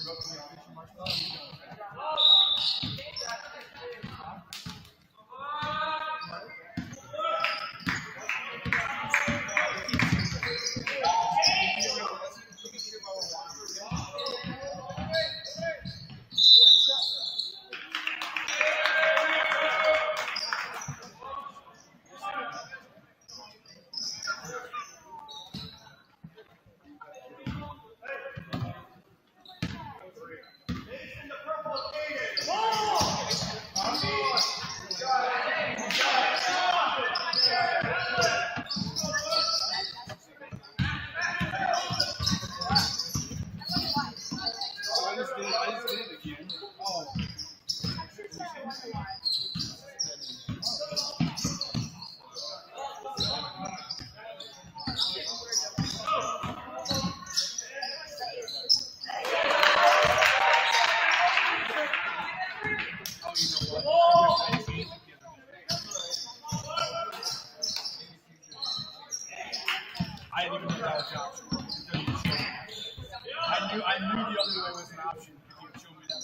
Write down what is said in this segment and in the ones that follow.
I knew the other way was an option if you showed me that.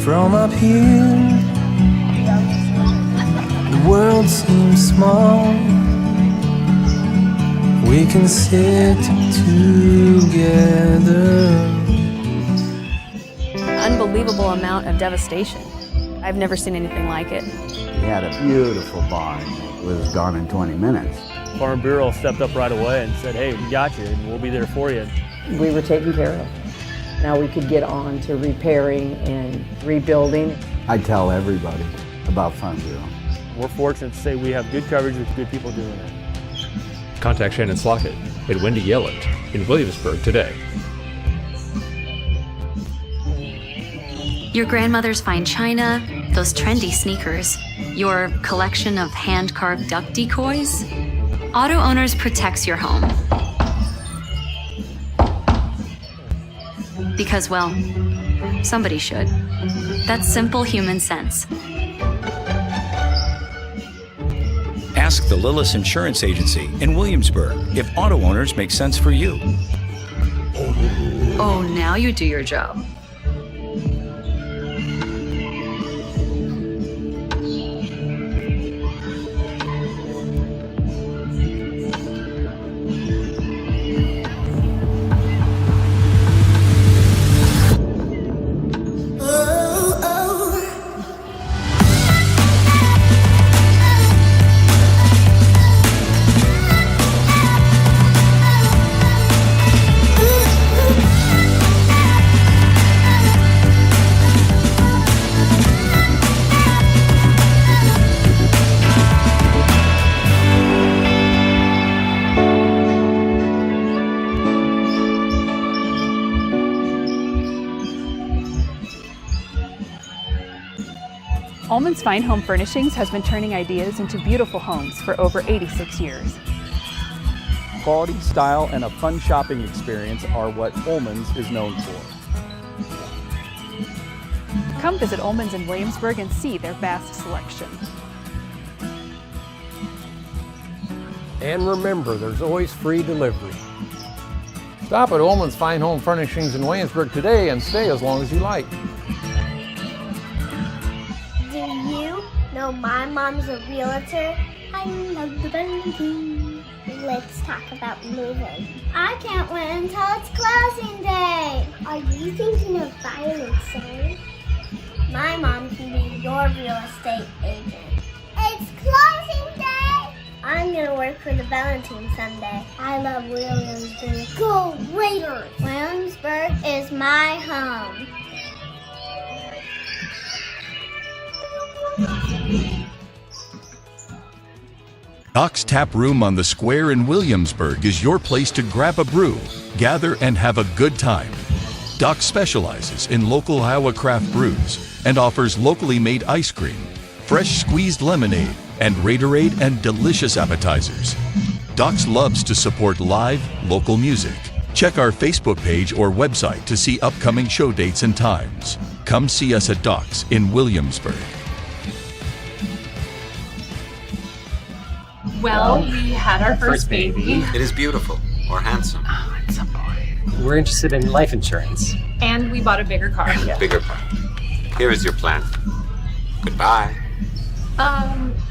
From up here, the world seems small. We can sit together. Unbelievable amount of devastation. I've never seen anything like it. We had a beautiful barn. It was gone in 20 minutes. Farm Bureau stepped up right away and said, hey, we got you and we'll be there for you. We were taken care of. Now we could get on to repairing and rebuilding. I tell everybody about Farm Bureau. We're fortunate to say we have good coverage with good people doing it. Contact Shannon Slockett at Wendy Yellett in Williamsburg today. Your grandmother's fine china, those trendy sneakers, your collection of hand-carved duck decoys. Auto Owners protects your home. Because, well, somebody should. That's simple human sense. Ask the Lillis Insurance Agency in Williamsburg if Auto Owners make sense for you. Oh, now you do your job. Ullman's Fine Home Furnishings has been turning ideas into beautiful homes for over 86 years. Quality, style, and a fun shopping experience are what Ullman's is known for. Come visit Ullman's in Williamsburg and see their vast selection. And remember, there's always free delivery. Stop at Ullman's Fine Home Furnishings in Williamsburg today and stay as long as you like. Do you know my mom's a realtor? I love the banking. Let's talk about moving. I can't wait until it's closing day. Are you thinking of buying and selling? My mom can be your real estate agent. It's closing day! I'm gonna work for the Valentine someday. I love Williamsburg. Go Raiders! Williamsburg is my home. Doc's Tap Room on the Square in Williamsburg is your place to grab a brew, gather, and have a good time. Doc specializes in local Iowa craft brews and offers locally made ice cream, fresh squeezed lemonade, and Raiderade and delicious appetizers. Doc's loves to support live, local music. Check our Facebook page or website to see upcoming show dates and times. Come see us at Doc's in Williamsburg. Well, we had our first baby. It is beautiful or handsome. Oh, it's a boy. We're interested in life insurance. And we bought a bigger car. Bigger car. Here is your plan. Goodbye.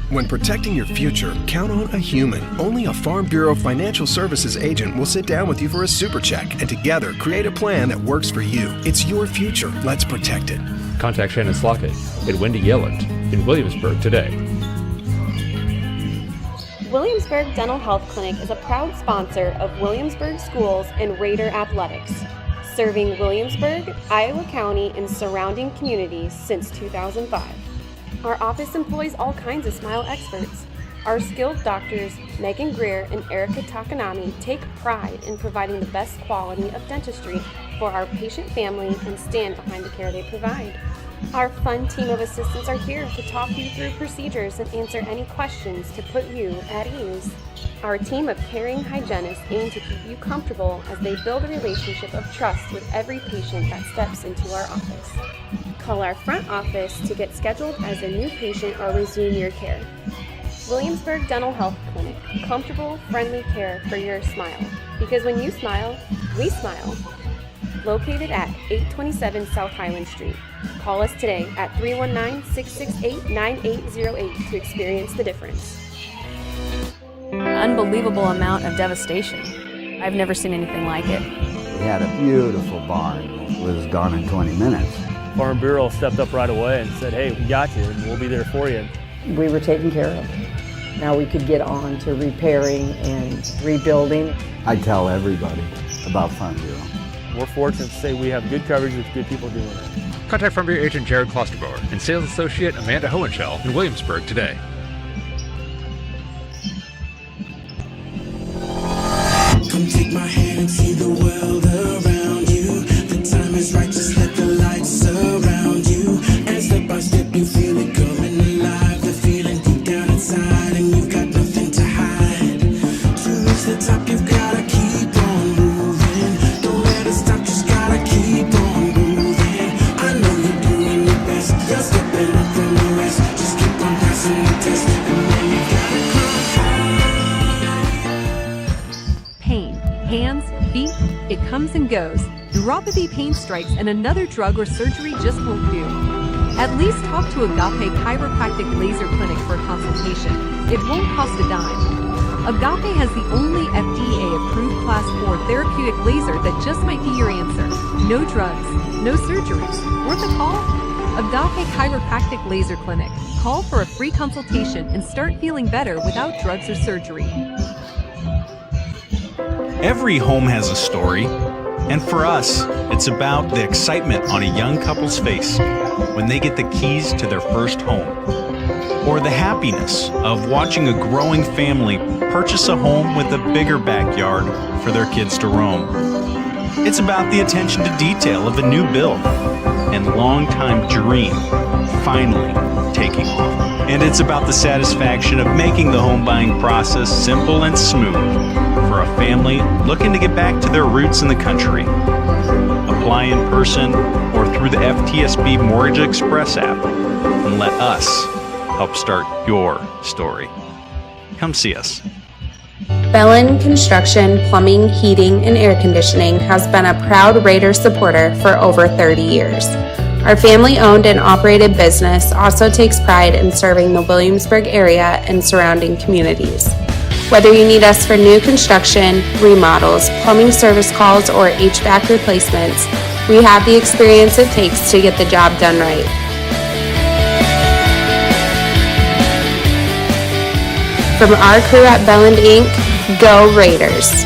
When protecting your future, count on a human. Only a Farm Bureau Financial Services agent will sit down with you for a super check and together create a plan that works for you. It's your future. Let's protect it. Contact Shannon Slockett and Wendy Yelland in Williamsburg today. Williamsburg Dental Health Clinic is a proud sponsor of Williamsburg Schools and Raider Athletics, serving Williamsburg, Iowa County, and surrounding communities since 2005. Our office employs all kinds of smile experts. Our skilled doctors, Megan Greer and Erica Takanami, take pride in providing the best quality of dentistry for our patient family and stand behind the care they provide. Our fun team of assistants are here to talk you through procedures and answer any questions to put you at ease. Our team of caring hygienists aim to keep you comfortable as they build a relationship of trust with every patient that steps into our office. Call our front office to get scheduled as a new patient or resume your care. Williamsburg Dental Health Clinic, comfortable, friendly care for your smile. Because when you smile, we smile. Located at 827 South Highland Street. Call us today at 319-668-9808 to experience the difference. Unbelievable amount of devastation. I've never seen anything like it. We had a beautiful barn. It was gone in 20 minutes. Farm Bureau stepped up right away and said, hey, we got you, and we'll be there for you. We were taken care of. Now we could get on to repairing and rebuilding. I tell everybody about Farm Bureau. We're fortunate to say we have good coverage with good people doing it. Contact Farm Bureau agent Jared Klosterbauer and sales associate Amanda Hohenschel in Williamsburg today. Come take my hand and see the world around you. The time is right, just let the light surround you. And step by step you feel it coming alive. The feeling deep down inside and you've got nothing to hide. To reach the top you've gotta keep on moving. Don't let it stop, just gotta keep on moving. I know you're doing your best, you're stepping up from the rest. Just keep on passing the test and then you gotta come high. Pain, hands, feet, it comes and goes. Neuropathy pain strikes and another drug or surgery just won't do. At least talk to Agape Chiropractic Laser Clinic for a consultation. It won't cost a dime. Agape has the only FDA-approved Class 4 therapeutic laser that just might be your answer. No drugs, no surgeries. Worth a call? Agape Chiropractic Laser Clinic. Call for a free consultation and start feeling better without drugs or surgery. Every home has a story, and for us, it's about the excitement on a young couple's face when they get the keys to their first home, or the happiness of watching a growing family purchase a home with a bigger backyard for their kids to roam. It's about the attention to detail of a new build and long-time dream finally taking off. And it's about the satisfaction of making the home buying process simple and smooth for a family looking to get back to their roots in the country. Apply in person or through the FTSB Mortgage Express app and let us help start your story. Come see us. Bellin Construction, Plumbing, Heating, and Air Conditioning has been a proud Raider supporter for over 30 years. Our family-owned and operated business also takes pride in serving the Williamsburg area and surrounding communities. Whether you need us for new construction, remodels, plumbing service calls, or HVAC replacements, we have the experience it takes to get the job done right. From our crew at Belland Inc., go Raiders!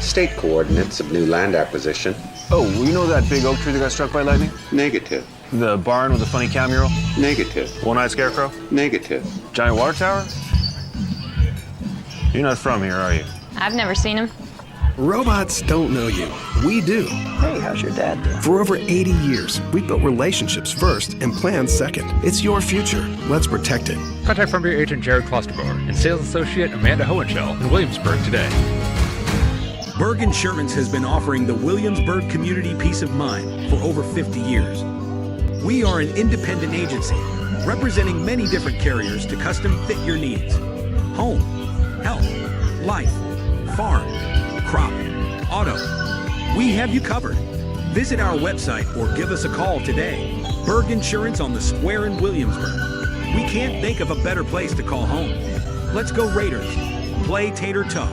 State coordinates of new land acquisition. Oh, well, you know that big oak tree that got struck by lightning? Negative. The barn with the funny cow mural? Negative. One-eyed scarecrow? Negative. Giant water tower? You're not from here, are you? I've never seen him. Robots don't know you. We do. Hey, how's your dad doing? For over 80 years, we built relationships first and plans second. It's your future. Let's protect it. Contact Farm Bureau agent Jared Klosterbauer and sales associate Amanda Hohenschel in Williamsburg today. Berg Insurance has been offering the Williamsburg community peace of mind for over 50 years. We are an independent agency representing many different carriers to custom fit your needs. home, health, life, farm, crop, auto. We have you covered. Visit our website or give us a call today. Berg Insurance on the Square in Williamsburg. We can't think of a better place to call home. Let's go Raiders. Play Tater tough.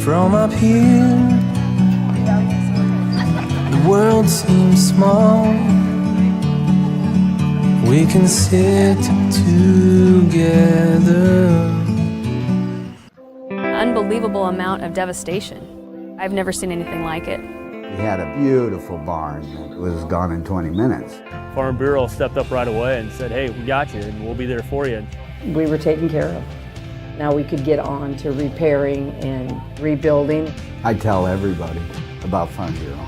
From up here, the world seems small. We can sit together. Unbelievable amount of devastation. I've never seen anything like it. We had a beautiful barn that was gone in 20 minutes. Farm Bureau stepped up right away and said, hey, we got you and we'll be there for you. We were taken care of. Now we could get on to repairing and rebuilding. I tell everybody about Farm Bureau.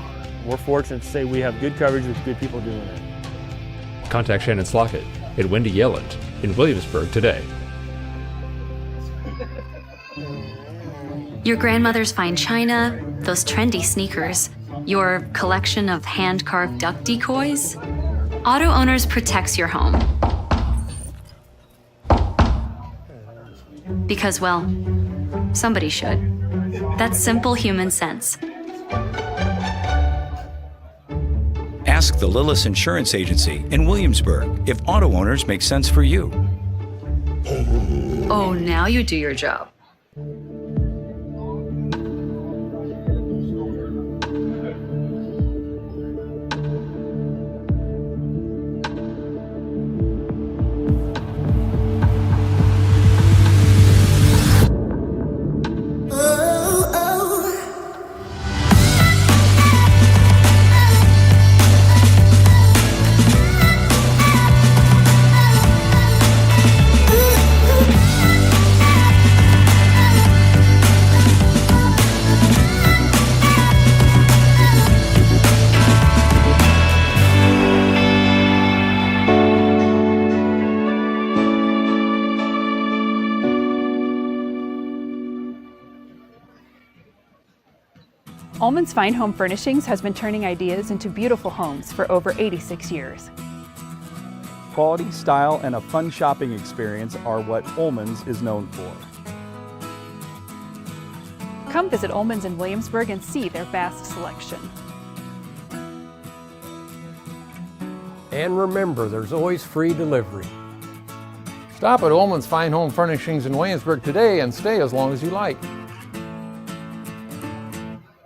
We're fortunate to say we have good coverage with good people doing it. Contact Shannon Slockett at Wendy Yelland in Williamsburg today. Your grandmother's fine china, those trendy sneakers, your collection of hand-carved duck decoys. Auto Owners protects your home. Because, well, somebody should. That's simple human sense. Ask the Lillis Insurance Agency in Williamsburg if auto owners make sense for you. Oh, now you do your job. Ullman's Fine Home Furnishings has been turning ideas into beautiful homes for over 86 years. Quality, style, and a fun shopping experience are what Ullman's is known for. Come visit Ullman's in Williamsburg and see their vast selection. And remember, there's always free delivery. Stop at Ullman's Fine Home Furnishings in Williamsburg today and stay as long as you like.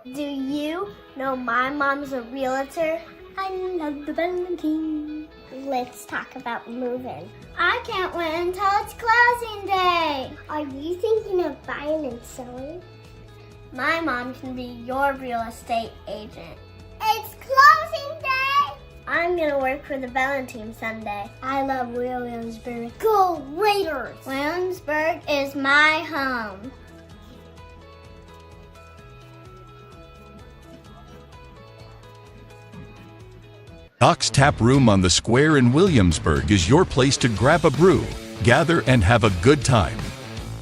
Do you know my mom's a realtor? I love the Valentine. Let's talk about moving. I can't wait until it's closing day. Are you thinking of buying and selling? My mom can be your real estate agent. It's closing day! I'm gonna work for the Valentine Sunday. I love Williamsburg. Go Raiders! Williamsburg is my home. Doc's Tap Room on the Square in Williamsburg is your place to grab a brew, gather, and have a good time.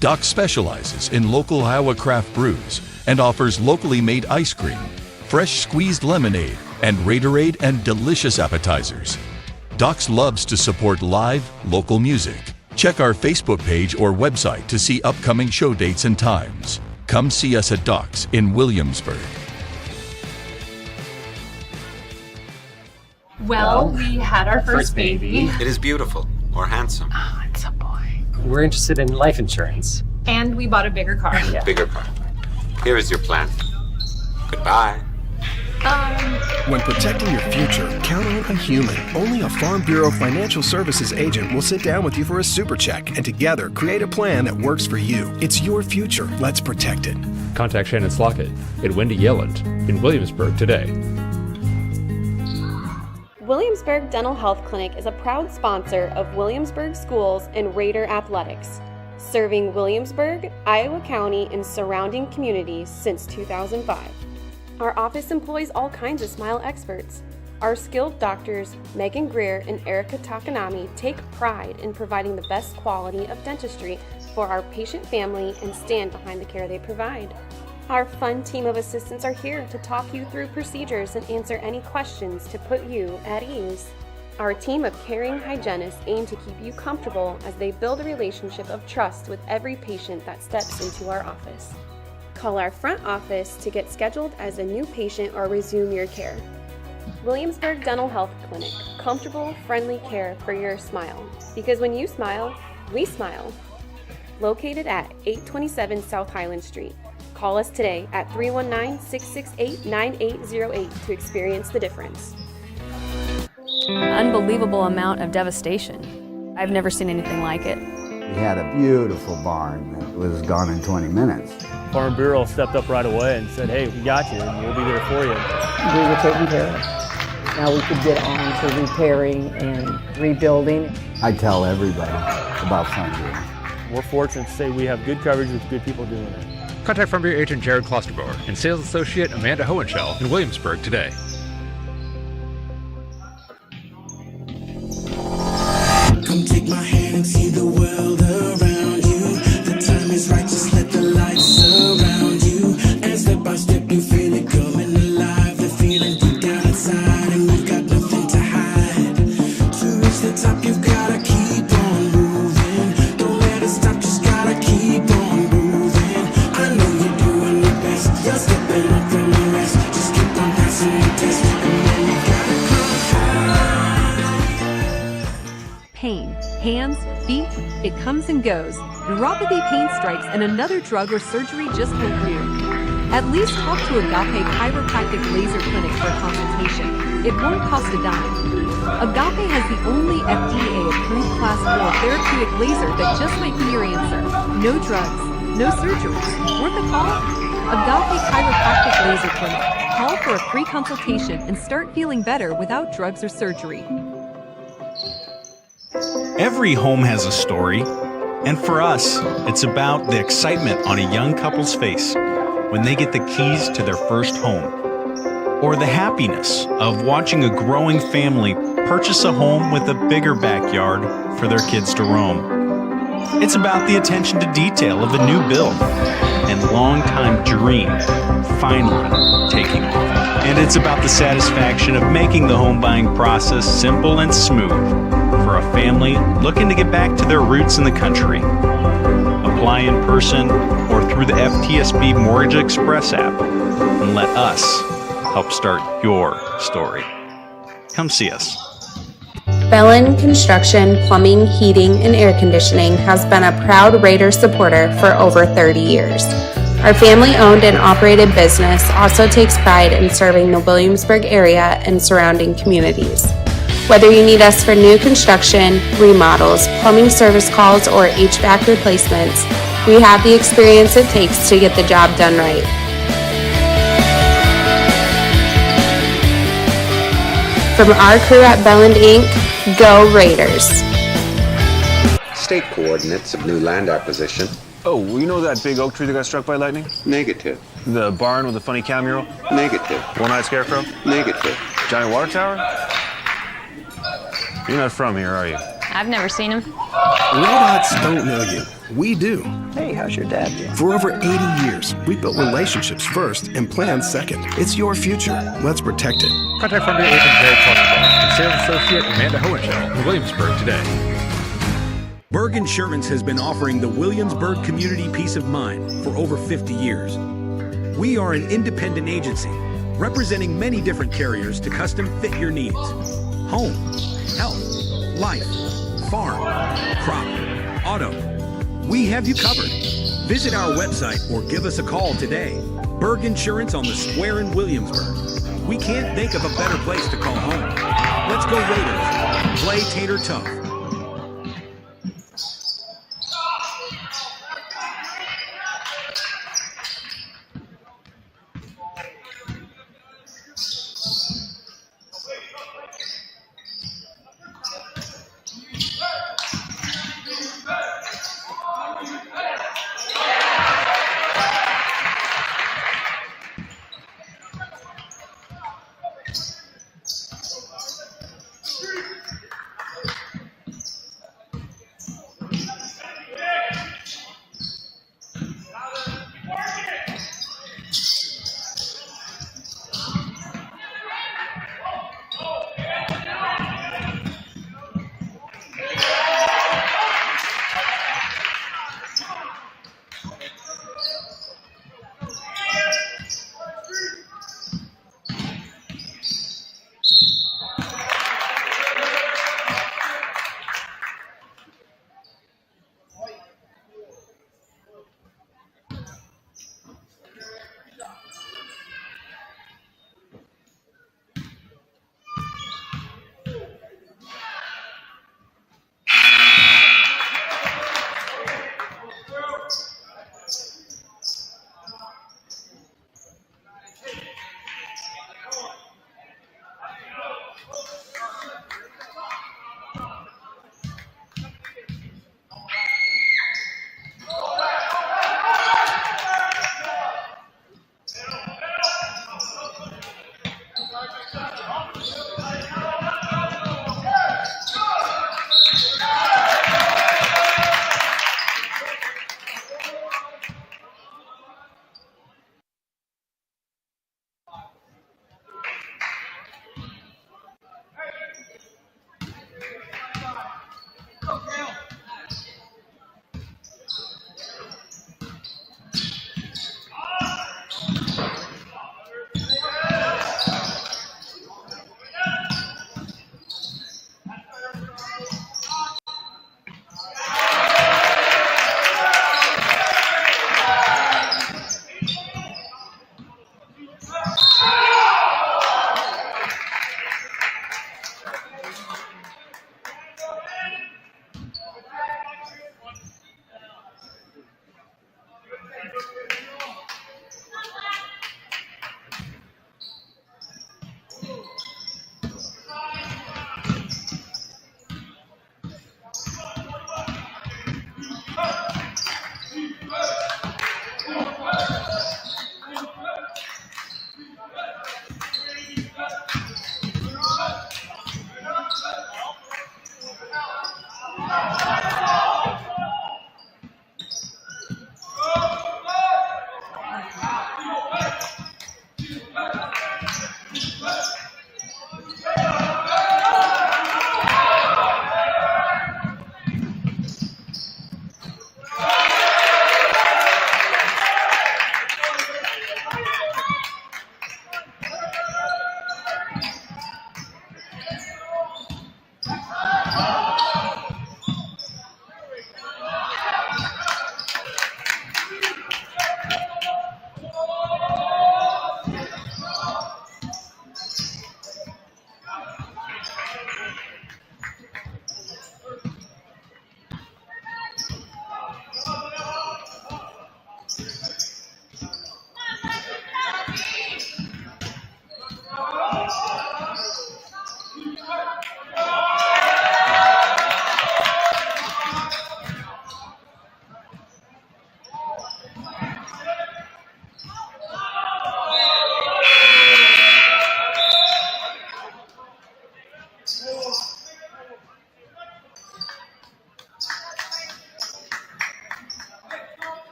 Doc specializes in local Iowa craft brews and offers locally made ice cream, fresh squeezed lemonade, and Raiderade and delicious appetizers. Doc's loves to support live, local music. Check our Facebook page or website to see upcoming show dates and times. Come see us at Doc's in Williamsburg. Well, we had our first baby. It is beautiful or handsome. Oh, it's a boy. We're interested in life insurance. And we bought a bigger car. Bigger car. Here is your plan. Goodbye. When protecting your future, count on a human. Only a Farm Bureau Financial Services agent will sit down with you for a super check and together create a plan that works for you. It's your future. Let's protect it. Contact Shannon Slockett at Wendy Yelland in Williamsburg today. Williamsburg Dental Health Clinic is a proud sponsor of Williamsburg Schools and Raider Athletics, serving Williamsburg, Iowa County, and surrounding communities since 2005. Our office employs all kinds of smile experts. Our skilled doctors, Megan Greer and Erica Takanami, take pride in providing the best quality of dentistry for our patient family and stand behind the care they provide. Our fun team of assistants are here to talk you through procedures and answer any questions to put you at ease. Our team of caring hygienists aim to keep you comfortable as they build a relationship of trust with every patient that steps into our office. Call our front office to get scheduled as a new patient or resume your care. Williamsburg Dental Health Clinic, comfortable, friendly care for your smile. Because when you smile, we smile. Located at 827 South Highland Street. Call us today at 319-668-9808 to experience the difference. Unbelievable amount of devastation. I've never seen anything like it. We had a beautiful barn that was gone in 20 minutes. Farm Bureau stepped up right away and said, hey, we got you, and we'll be there for you. We were taken care of. Now we could get on to repairing and rebuilding. I tell everybody about Farm Bureau. We're fortunate to say we have good coverage with good people doing it. Contact Farm Bureau agent Jared Klosterboer and sales associate Amanda Hohenschel in Williamsburg today. Come take my hand and see the world around you. The time is right, just let the light surround you. And step by step you feel it coming alive. The feeling deep down inside and you've got nothing to hide. To reach the top you've gotta keep on moving. Don't let it stop, just gotta keep on moving. I know you're doing your best, you're stepping up from the rest. Just keep on passing the test and then you gotta come. hands, feet, it comes and goes. Neuropathy pain strikes and another drug or surgery just won't do. At least talk to Agape Chiropractic Laser Clinic for a consultation. It won't cost a dime. Agape has the only FDA-approved Class 4 therapeutic laser that just might be your answer. No drugs, no surgeries. Worth a call? Agape Chiropractic Laser Clinic. Call for a free consultation and start feeling better without drugs or surgery. Every home has a story, and for us, it's about the excitement on a young couple's face when they get the keys to their first home, or the happiness of watching a growing family purchase a home with a bigger backyard for their kids to roam. It's about the attention to detail of a new build and long-time dream finally taking off. And it's about the satisfaction of making the home buying process simple and smooth for a family looking to get back to their roots in the country. Apply in person or through the FTSB Mortgage Express app and let us help start your story. Come see us. Bellin Construction, Plumbing, Heating, and Air Conditioning has been a proud Raider supporter for over 30 years. Our family-owned and operated business also takes pride in serving the Williamsburg area and surrounding communities. Whether you need us for new construction, remodels, plumbing service calls, or HVAC replacements, we have the experience it takes to get the job done right. From our crew at Belland Inc., go Raiders! State coordinates of new land acquisition. Oh, you know that big oak tree that got struck by lightning? Negative. The barn with the funny cow mural? Negative. One-eyed scarecrow? Negative. Giant water tower? You're not from here, are you? I've never seen him. Robots don't know you. We do. Hey, how's your dad doing? For over 80 years, we built relationships first and plans second. It's your future. Let's protect it. Contact Frontier Agent Gary Clusterberg and Sales Associate Amanda Hohenschel in Williamsburg today. Berg Insurance has been offering the Williamsburg community peace of mind for over 50 years. We are an independent agency representing many different carriers to custom fit your needs. Home, health, life, farm, crop, auto. We have you covered. Visit our website or give us a call today. Berg Insurance on the Square in Williamsburg. We can't think of a better place to call home. Let's go Raiders. Play Tater Tough.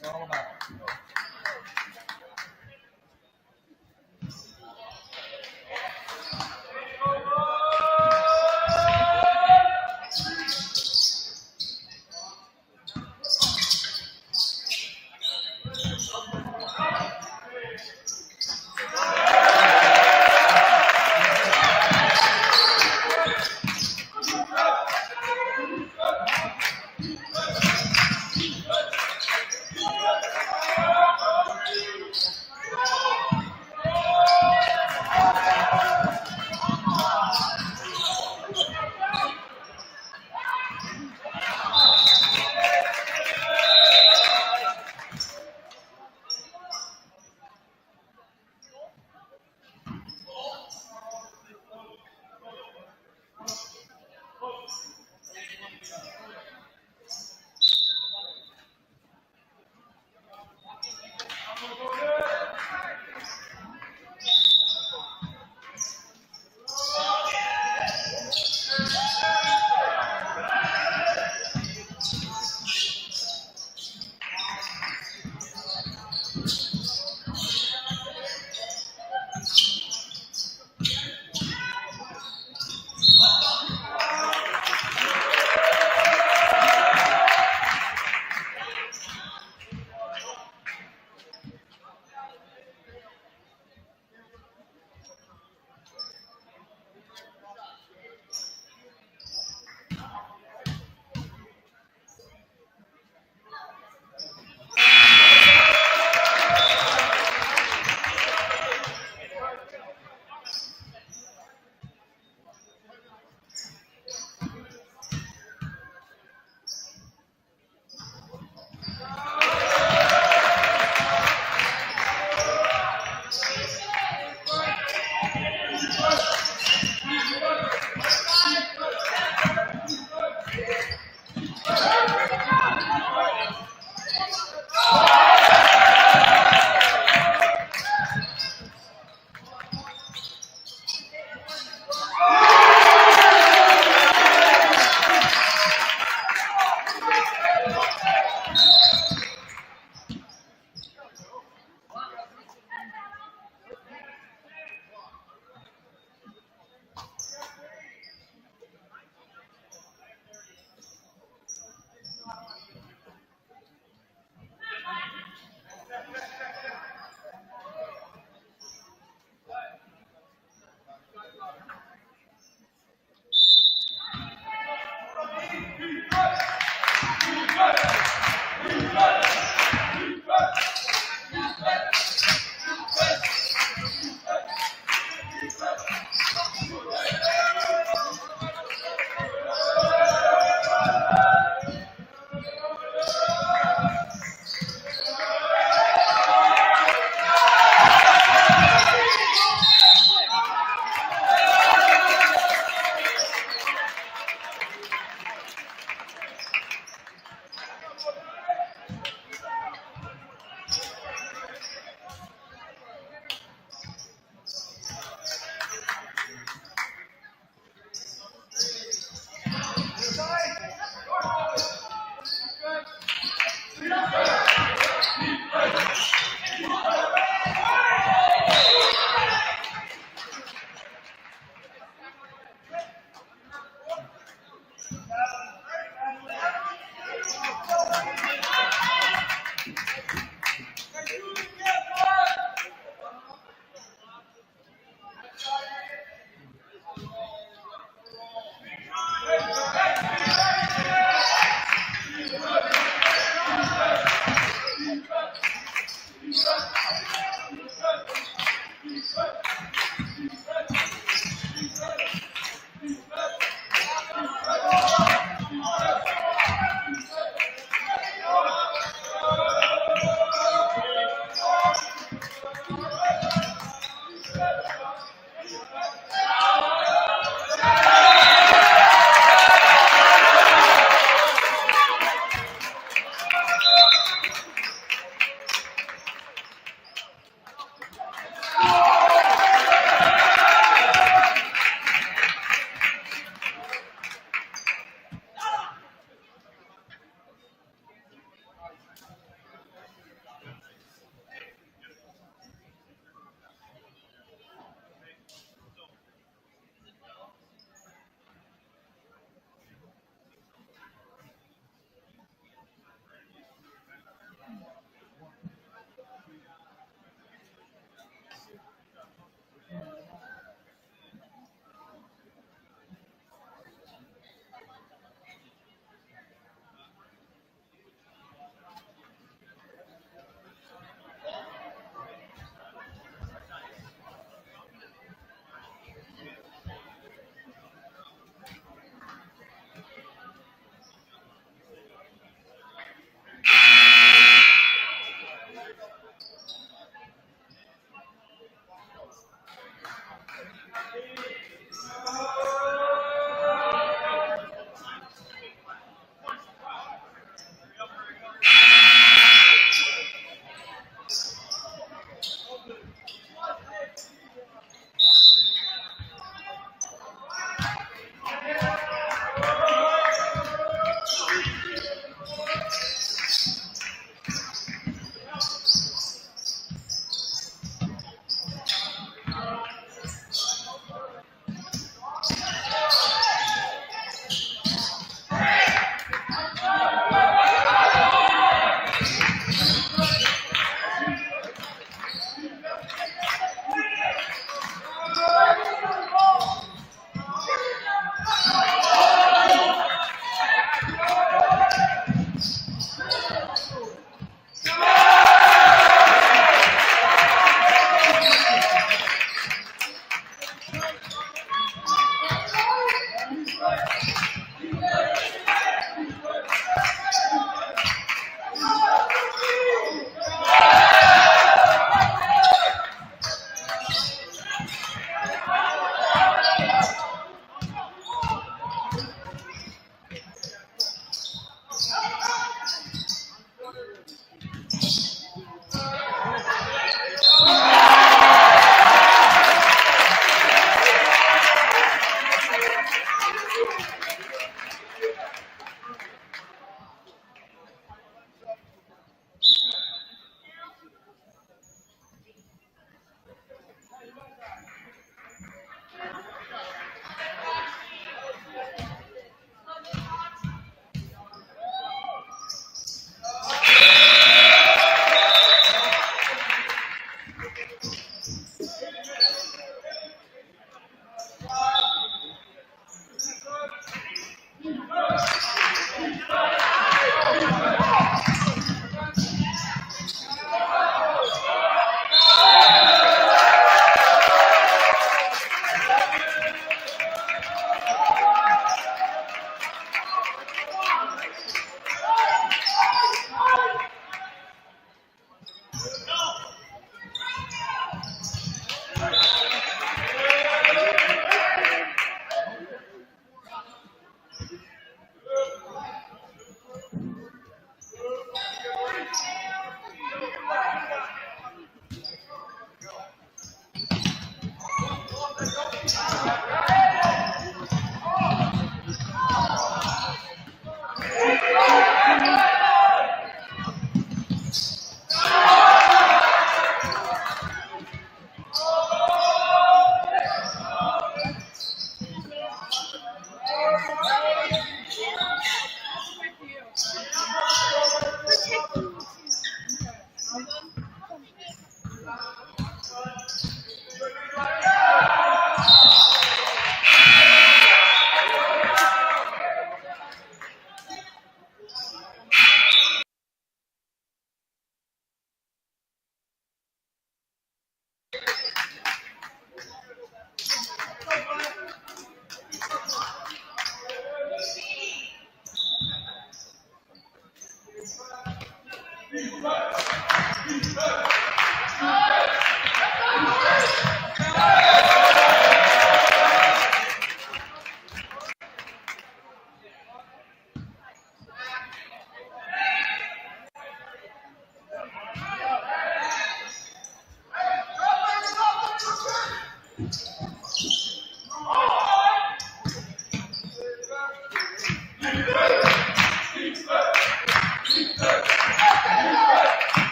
it's all about.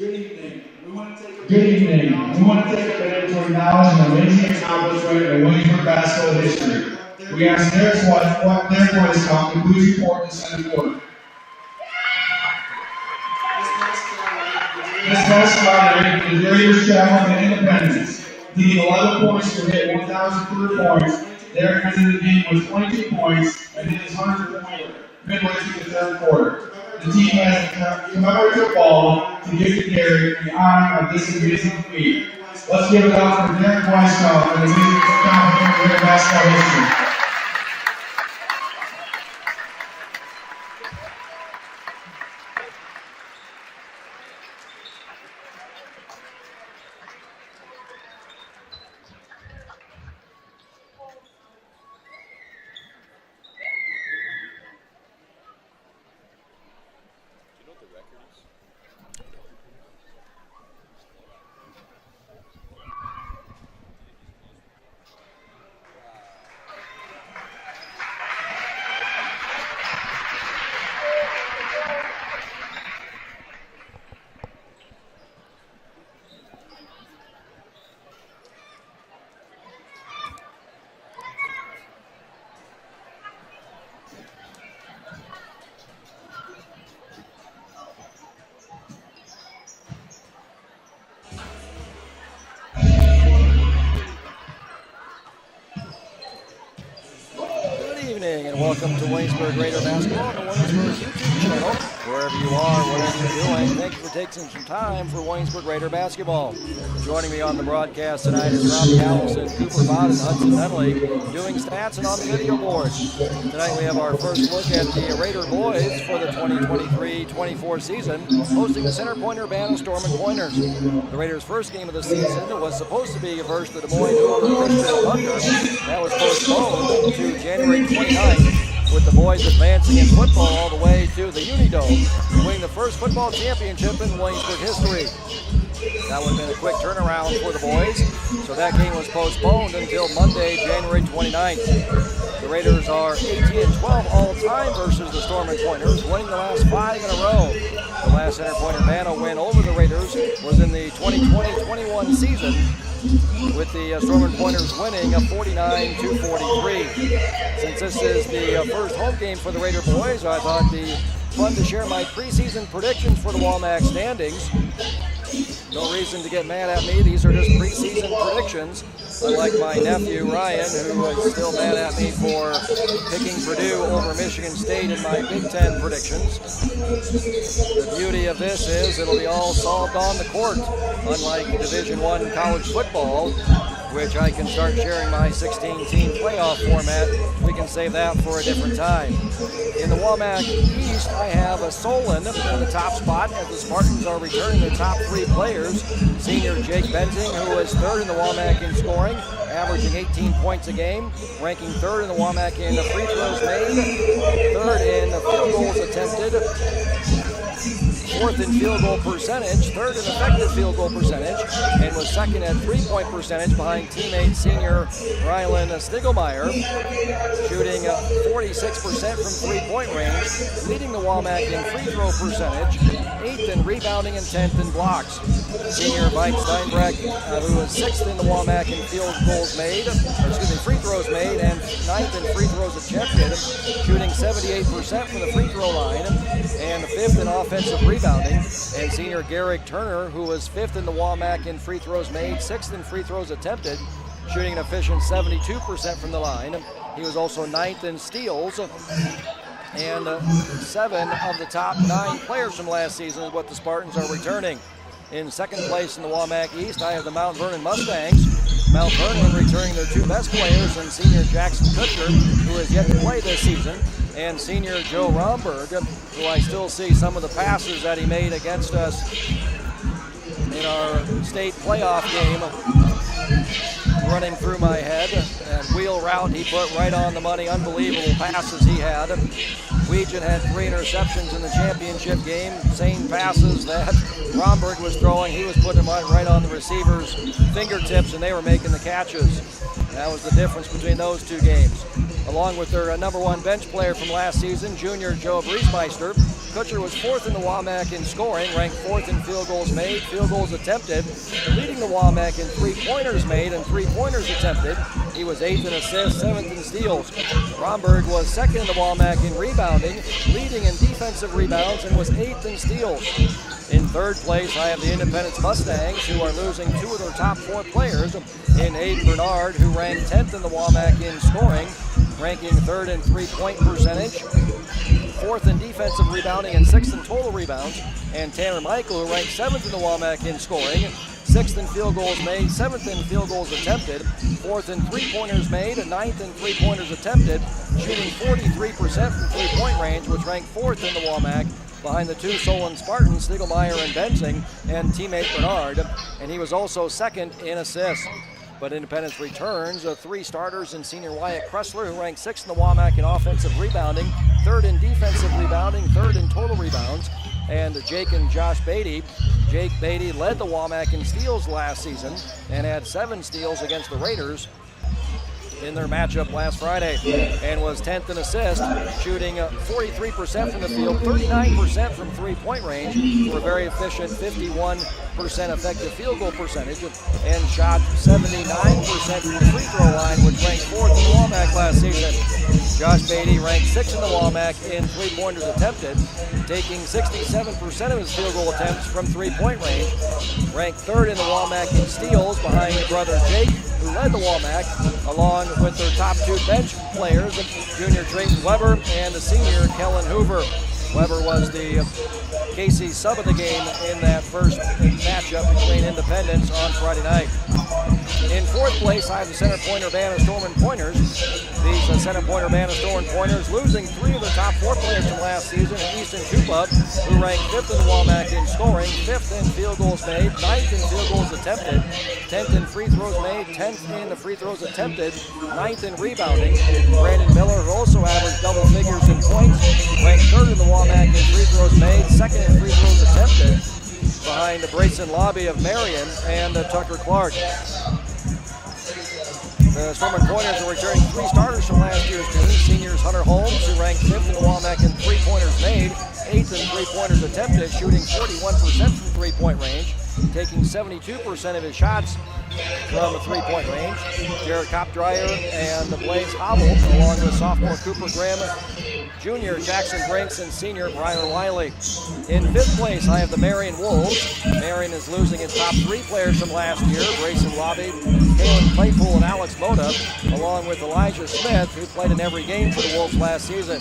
Good evening. We want to take a minute to acknowledge an amazing accomplishment in Williamsburg basketball history. We ask their what their voice comes to please report to Senate Court. This past Friday, the Raiders traveled to Independence. He 11 points to hit 1,003 points. Derek ended the game with 22 points and hit his 100th point midway through the third quarter. The team has a commemorative ball to give to Derek in honor of this amazing feat. Let's give it up for Derek Weisskopf and his amazing accomplishment in basketball history. And welcome to Williamsburg Raider basketball on the Williamsburg YouTube channel. Wherever you are, whatever you're doing, thank you for taking some time for Williamsburg Raider basketball. Joining me on the broadcast tonight is Robbie Allison, Cooper Bott, and Hudson Henley doing stats and on the video board. Tonight we have our first look at the Raider boys for the 2023-24 season, hosting the Center Pointer Banner Storm and Pointers. The Raiders' first game of the season was supposed to be versus the Des Moines Christian Thunder. That was postponed to January 29th. With the boys advancing in football all the way to the Unidome, winning the first football championship in Williamsburg history. That would have been a quick turnaround for the boys, so that game was postponed until Monday, January 29th. The Raiders are 18-12 all-time versus the Storm and Pointers, winning the last 5 in a row. The last Center Pointer Banner win over the Raiders was in the 2020-21 season, with the Storm and Pointers winning 49-43. Since this is the first home game for the Raider boys, I thought it'd be fun to share my preseason predictions for the Walmack standings. No reason to get mad at me. These are just preseason predictions. Unlike my nephew Ryan, who is still mad at me for picking Purdue over Michigan State in my Big Ten predictions. The beauty of this is it'll be all solved on the court, unlike Division I college football, which I can start sharing my 16-team playoff format. We can save that for a different time. In the Walmack East, I have a Solon in the top spot as the Spartans are returning their top 3 players. Senior Jake Benzing, who is 3rd in the Walmack in scoring, averaging 18 points a game, ranking 3rd in the Walmack in free throws made, 3rd in field goals attempted, 4th in field goal percentage, 3rd in effective field goal percentage, and was 2nd at 3-point percentage behind teammate senior Rylan Stiglmeyer, shooting 46% from 3-point range, leading the Walmack in free throw percentage, 8th in rebounding and 10th in blocks. Senior Mike Steinbreck, who was 6th in the Walmack in free throws made, and 9th in free throws attempted, shooting 78% from the free throw line, and 5th in offensive rebounding. And senior Garrick Turner, who was 5th in the Walmack in free throws made, 6th in free throws attempted, shooting an efficient 72% from the line. He was also 9th in steals, and 7 of the top 9 players from last season is what the Spartans are returning. In 2nd place in the Walmack East, I have the Mount Vernon Mustangs. Mount Vernon returning their 2 best players, and senior Jackson Kutcher, who has yet to play this season, and senior Joe Romberg, who I still see some of the passes that he made against us in our state playoff game running through my head. And wheel route he put right on the money, unbelievable passes he had. Weegan had 3 interceptions in the championship game, same passes that Romberg was throwing. He was putting them right on the receiver's fingertips, and they were making the catches. That was the difference between those 2 games. Along with their number 1 bench player from last season, junior Joe Briesmeister, Kutcher was 4th in the WAMAC in scoring, ranked 4th in field goals made, field goals attempted, leading the WAMAC in three-pointers made and three-pointers attempted. He was 8th in assists, 7th in steals. Romberg was 2nd in the WAMAC in rebounding, leading in defensive rebounds, and was 8th in steals. In 3rd place, I have the Independence Mustangs, who are losing 2 of their top 4 players in Aiden Bernard, who ranked 10th in the WAMAC in scoring, ranking 3rd in three-point percentage, 4th in defensive rebounding, and 6th in total rebounds. And Tanner Michael, who ranked 7th in the WAMAC in scoring, 6th in field goals made, 7th in field goals attempted, 4th in three-pointers made, and 9th in three-pointers attempted, shooting 43% from three-point range, which ranked 4th in the WAMAC, behind the 2 Solon Spartans, Stiegelmeyer and Benzing, and teammate Bernard. And he was also 2nd in assists. But Independence returns 3 starters in senior Wyatt Kressler, who ranked 6th in the WAMAC in offensive rebounding, 3rd in defensive rebounding, 3rd in total rebounds, and Jake and Josh Beatty. Jake Beatty led the WAMAC in steals last season and had 7 steals against the Raiders in their matchup last Friday, and was 10th in assists, shooting 43% from the field, 39% from three-point range, for a very efficient 51% effective field goal percentage, and shot 79% from the free throw line, which ranked 4th in the WAMAC last season. Josh Beatty ranked 6th in the WAMAC in three-pointers attempted, taking 67% of his field goal attempts from three-point range, ranked 3rd in the WAMAC in steals behind brother Jake, who led the WAMAC, along with their top 2 bench players, junior Drayton Weber and the senior Kellen Hoover. Weber was the KC sub of the game in that first matchup between Independence on Friday night. In 4th place, I have the center pointer Banner Storm and Pointers. These center pointer Banner Storm and Pointers losing 3 of their top 4 players from last season, Easton Kupa, who ranked 5th in the WAMAC in scoring, 5th in field goals made, 9th in field goals attempted, 10th in free throws made, 10th in the free throws attempted, 9th in rebounding. Brandon Miller, who also averaged double figures in points, ranked 3rd in the WAMAC in free throws made, 2nd in free throws attempted, behind the Brayson Lobby of Marion and Tucker Clark. The Storm and Pointers are returning 3 starters from last year's team. Seniors Hunter Holmes, who ranked 5th in the WAMAC in three-pointers made, 8th in three-pointers attempted, shooting 41% from three-point range, taking 72% of his shots from the three-point range. Jared Kopdryer and Blaze Hobble, along with sophomore Cooper Graham, junior Jackson Brinks, and senior Brian Wiley. In 5th place, I have the Marion Wolves. Marion is losing its top 3 players from last year, Grayson Robbie, Kalen Claypool, and Alex Moda, along with Elijah Smith, who played in every game for the Wolves last season.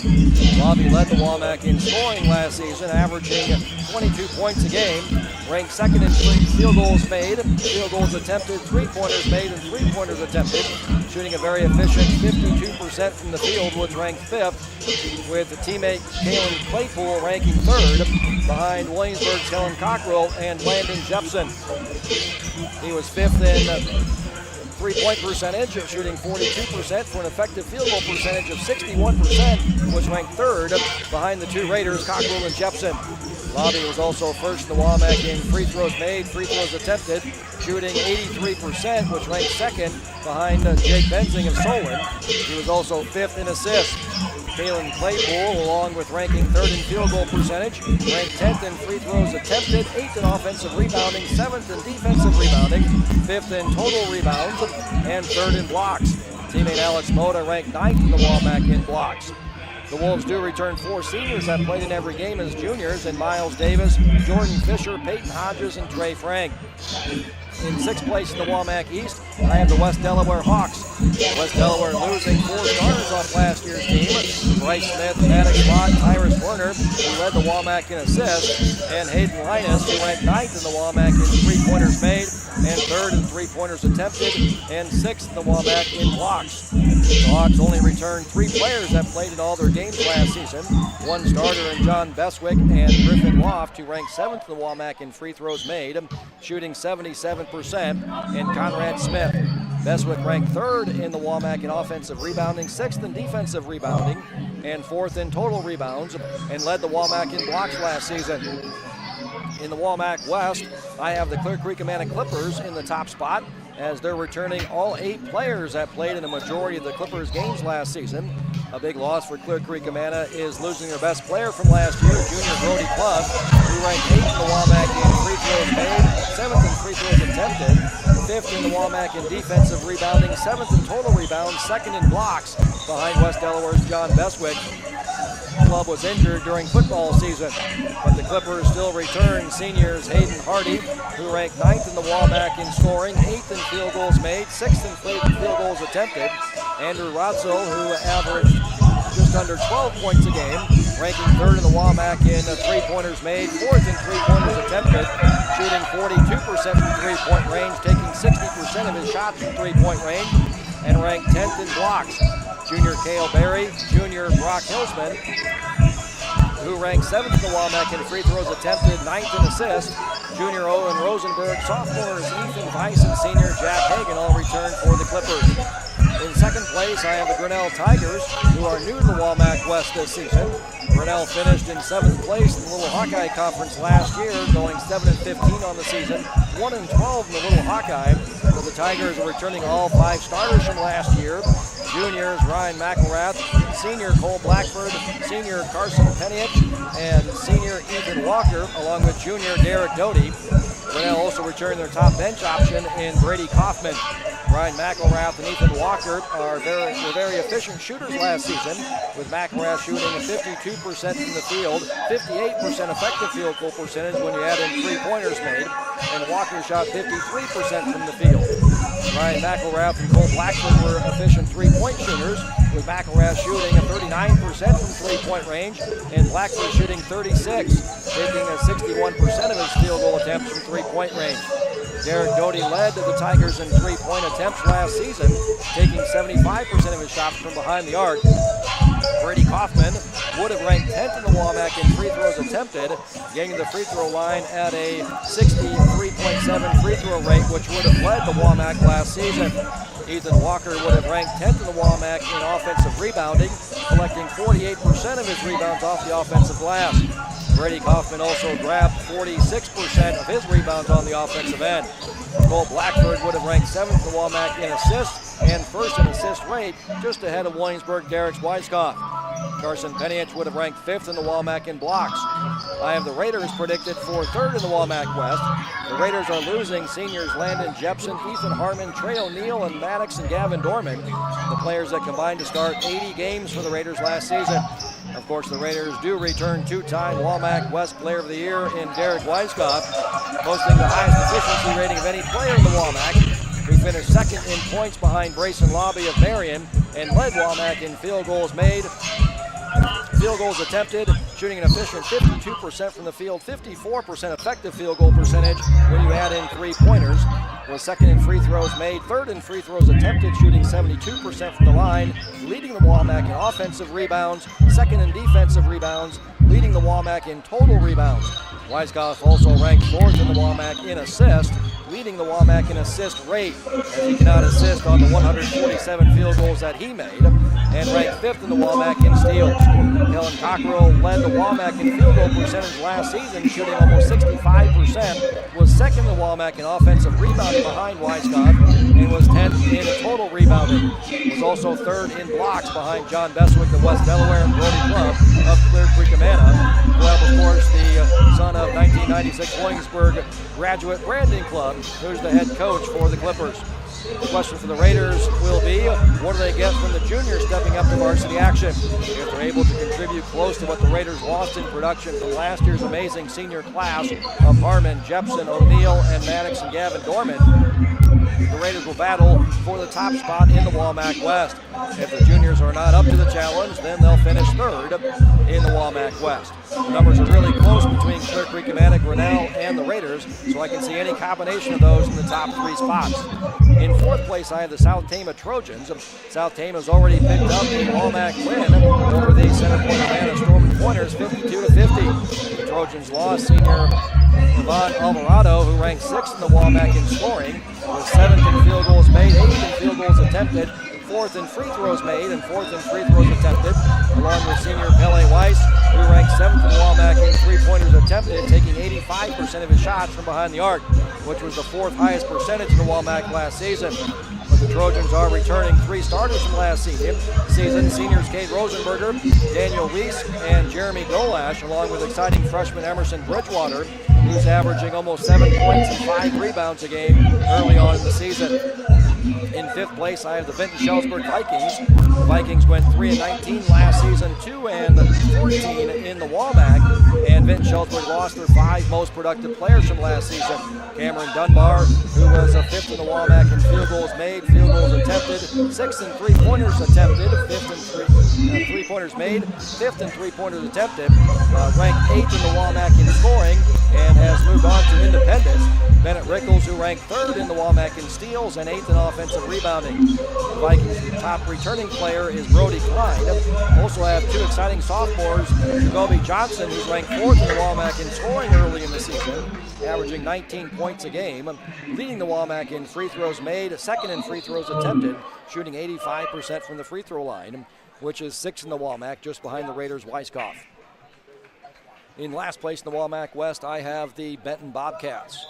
Robbie led the WAMAC in scoring last season, averaging 22 points a game, ranked 2nd in field goals made, field goals attempted, three-pointers made, and three-pointers attempted, shooting a very efficient 52% from the field, which ranked 5th, with the teammate Kalen Claypool ranking 3rd, behind Williamsburg's Kellen Cockrell and Landon Jepson. He was 5th in three-point percentage, shooting 42% for an effective field goal percentage of 61%, which ranked 3rd behind the 2 Raiders, Cockrell and Jepson. Lobby was also 1st in the WAMAC in free throws made, free throws attempted, shooting 83%, which ranked 2nd behind Jake Benzing of Solon. He was also 5th in assists. Kalen Claypool, along with ranking 3rd in field goal percentage, ranked 10th in free throws attempted, 8th in offensive rebounding, 7th in defensive rebounding, 5th in total rebounds, and 3rd in blocks. Teammate Alex Moda ranked 9th in the WAMAC in blocks. The Wolves do return 4 seniors that played in every game as juniors, in Miles Davis, Jordan Fisher, Peyton Hodges, and Trey Frank. In 6th place in the WAMAC East, I have the West Delaware Hawks. West Delaware losing 4 starters off last year's team. Bryce Smith, Maddox Lott, Tyrus Werner, who led the WAMAC in assists, and Hayden Linus, who ranked 9th in the WAMAC in three-pointers made, and 3rd in three-pointers attempted, and 6th in the WAMAC in blocks. The Hawks only returned 3 players that played in all their games last season. 1 starter in John Beswick and Griffin Loft, who ranked 7th in the WAMAC in free throws made, shooting 77%, and Conrad Smith. Beswick ranked 3rd in the WAMAC in offensive rebounding, 6th in defensive rebounding, and 4th in total rebounds, and led the WAMAC in blocks last season. In the WAMAC West, I have the Clear Creek Amana Clippers in the top spot. as they're returning all 8 players that played in a majority of the Clippers games last season. A big loss for Clear Creek Amana is losing their best player from last year, junior Brody Club, who ranked 8th in the WAMAC in free throws made, 7th in free throws attempted, 5th in the WAMAC in defensive rebounding, 7th in total rebounds, 2nd in blocks behind West Delaware's John Beswick. Club was injured during football season, but the Clippers still return seniors Hayden Hardy, who ranked 9th in the WAMAC in scoring, 8th in field goals made, 6th in field goals attempted. Andrew Rotzel, who averaged just under 12 points a game, ranking 3rd in the WAMAC in three-pointers made, 4th in three-pointers attempted, shooting 42% from three-point range, taking 60% of his shots from three-point range, and ranked 10th in blocks. Junior Cale Berry, junior Brock Hillsman, who ranked 7th in the WAMAC in free throws attempted, 9th in assists. Junior Owen Rosenberg, sophomores Ethan Weiss, and senior Jack Hagan all returned for the Clippers. In second place, I have the Grinnell Tigers, who are new to the WAMAC West this season. Grinnell finished in 7th place in the Little Hawkeye Conference last year, going 7-15 on the season, 1-12 in the Little Hawkeye. So the Tigers are returning all 5 starters from last year. Juniors Ryan McElrath, senior Cole Blackford, senior Carson Peniich, and senior Ethan Walker, along with junior Derek Doty. Grinnell also returned their top bench option in Brady Kaufman. Ryan McElrath and Ethan Walker were very efficient shooters last season, with McElrath shooting at 52% from the field, 58% effective field goal percentage when you add in three-pointers made, and Walker shot 53% from the field. Ryan McElrath and Cole Blackford were efficient three-point shooters, with McElrath shooting at 39% from three-point range, and Blackford shooting 36%, taking 61% of his field goal attempts from three-point range. Derek Doty led the Tigers in three-point attempts last season, taking 75% of his shots from behind the arc. Brady Kaufman would have ranked 10th in the WAMAC in free throws attempted, getting the free throw line at a 63.7 free throw rate, which would have led the WAMAC last season. Ethan Walker would have ranked 10th in the WAMAC in offensive rebounding, collecting 48% of his rebounds off the offensive glass. Brady Kaufman also grabbed 46% of his rebounds on the offensive end. Cole Blackford would have ranked 7th in the WAMAC in assists and 1st in assist rate, just ahead of Williamsburg Derek Weiskopf. Carson Peniich would have ranked 5th in the WAMAC in blocks. I have the Raiders predicted for 3rd in the WAMAC West. The Raiders are losing seniors Landon Jepson, Ethan Harmon, Trey O'Neill, and Maddox and Gavin Dorman, the players that combined to start 80 games for the Raiders last season. Of course, the Raiders do return 2-time WAMAC West Player of the Year in Derek Weiskopf, posting the highest efficiency rating of any player in the WAMAC, who finished 2nd in points behind Brayson Lobby of Marion and led WAMAC in field goals made, field goals attempted, shooting an efficient 52% from the field, 54% effective field goal percentage when you add in three-pointers. Was 2nd in free throws made, 3rd in free throws attempted, shooting 72% from the line, leading the WAMAC in offensive rebounds, 2nd in defensive rebounds, leading the WAMAC in total rebounds. Weiskopf also ranked 4th in the WAMAC in assist, leading the WAMAC in assist rate, as he cannot assist on the 147 field goals that he made, and ranked 5th in the WAMAC in steals. Helen Cockrell led the WAMAC in field goal percentage last season, shooting almost 65%, was 2nd in the WAMAC in offensive rebounding behind Weiskopf, and was 10th in total rebounding. Was also 3rd in blocks behind John Beswick of West Delaware and Brody Club of Clear Creek Amana. Club, of course, the son of 1996 Williamsburg graduate Brandon Club, who's the head coach for the Clippers. The question for the Raiders will be, what do they get from the juniors stepping up to varsity action? If they're able to contribute close to what the Raiders lost in production from last year's amazing senior class of Harmon, Jepson, O'Neill, and Maddox and Gavin Dorman, the Raiders will battle for the top spot in the WAMAC West. If the juniors are not up to the challenge, then they'll finish 3rd in the WAMAC West. The numbers are really close between Clear Creek, Grinnell, and the Raiders, so I can see any combination of those in the top 3 spots. In 4th place, I have the South Tama Trojans. South Tama's already picked up a WAMAC win over the Center Point Urbana Storm Pointers, 52-50. The Trojans lost senior Yvonne Alvarado, who ranked 6th in the WAMAC in scoring, with 7th in field goals made, 8th in field goals attempted, fourth in free throws made and fourth in free throws attempted, along with senior Pele Weiss, who ranked 7th in the WAMAC in three-pointers attempted, taking 85% of his shots from behind the arc, which was the fourth highest percentage in the WAMAC last season. But the Trojans are returning 3 starters from last season. Seniors Kate Rosenberger, Daniel Weiss, and Jeremy Golash, along with exciting freshman Emerson Bridgewater, who's averaging almost 7 points and 5 rebounds a game early on in the season. In 5th place, I have the Vinton-Shellsburg Vikings. The Vikings went 3-19 last season, 2-14 in the WAMAC, and Vinton-Shellsburg lost their 5 most productive players from last season. Cameron Dunbar, who was 5th in the WAMAC in field goals made, field goals attempted, 6th in three-pointers attempted, 5th in three-pointers made, 5th in three-pointers attempted, ranked 8th in the WAMAC in scoring, and has moved on to independence. Bennett Rickles, who ranked 3rd in the WAMAC in steals and 8th in offensive rebounding. The Vikings' top returning player is Brody Klein. Also have 2 exciting sophomores, Jacoby Johnson, who's ranked 4th in the WAMAC in scoring early in the season, averaging 19 points a game, leading the WAMAC in free throws made, 2nd in free throws attempted, shooting 85% from the free throw line, which is 6th in the WAMAC, just behind the Raiders' Weiskopf. In last place in the WAMAC West, I have the Benton Bobcats.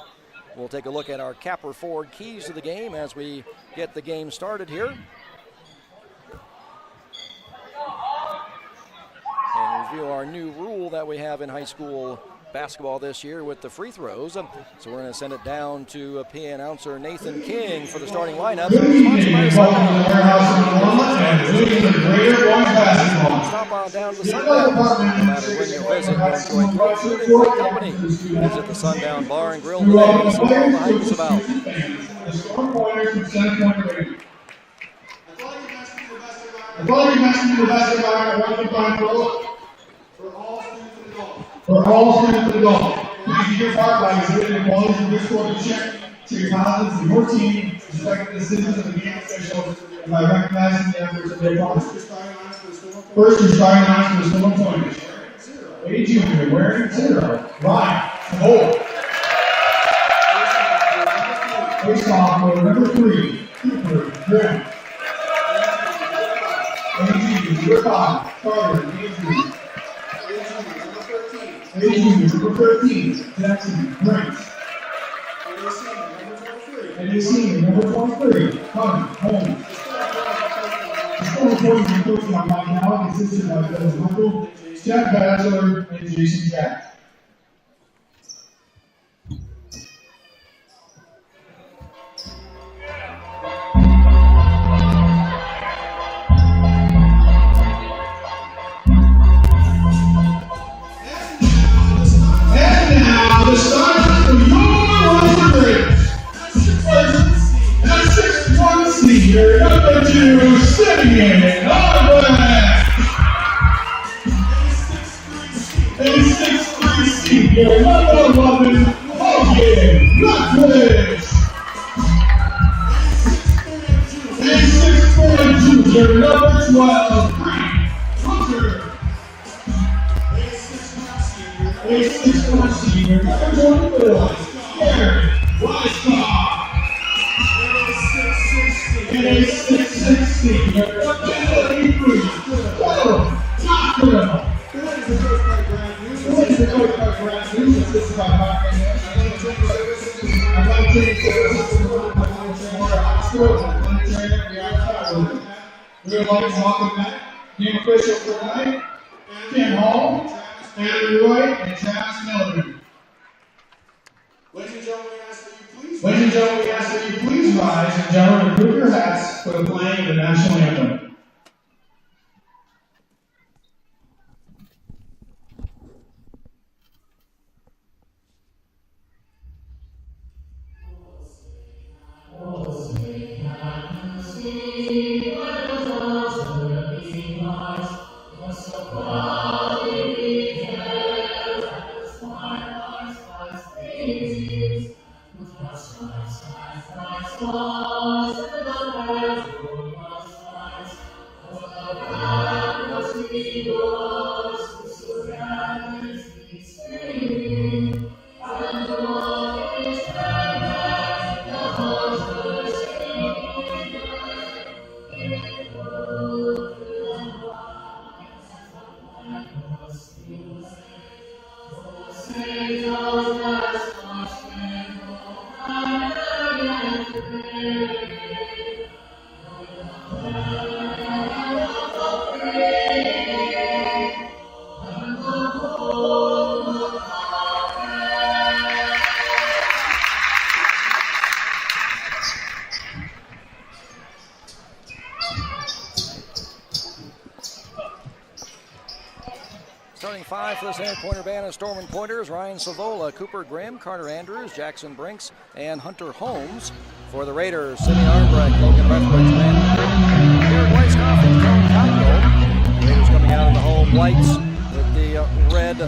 We'll take a look at our Capper Ford keys to the game as we get the game started here. And review our new rule that we have in high school basketball this year with the free throws. So we're going to send it down to PA announcer Nathan King for the starting lineup. Stop on down to the Sundown. No matter when you visit, you'll enjoy great food and great company. Visit the Sundown Bar and Grill today. See what all the hype is about. For all students adults, please keep your part by exhibiting qualities of this sort of check to your confidence in your team, respecting the decisions of the game officials, and by recognizing the efforts of their opponents. First, your starting lines for the school employment. A junior wearing 0. Ryan, 4. A sophomore, number 3, Cooper, Graham. A junior, number 5, Carter, Andrew. A junior, number 13, Jackson, Brent. And a senior, number 23, Connor, Holmes. The school employees and coaching on Mike now consisted of Dennis Michael, Jack Bachelor, and Jason Jack. The starters for your Williamsburg. That's 6'1" senior, number 2, Simeon Arbach. A 6'3" senior, number 11, Hogan Rutledge. A 6'4" junior, number 12, Frank Hunter. A 6'1" senior, number 24, Aaron Weiskopf. And a 6'6" senior, number 23, Cole Cockrell. We would like to welcome back game officials for tonight, Ken Hall, Andrew Roy, and Travis Miller. Ladies and gentlemen, we ask that you please rise and gentlemen remove your hats for the playing of the national anthem. starting five for the Center Point Urbana Storm & Pointers: Ryan Savola, Cooper Graham, Carter Andrews, Jackson Brinks, and Hunter Holmes. For the Raiders, Simeon Armbrecht, Logan Lethbridge, Derek Weisskopf, and Kellen Cockrell. Raiders coming out in the home whites with the red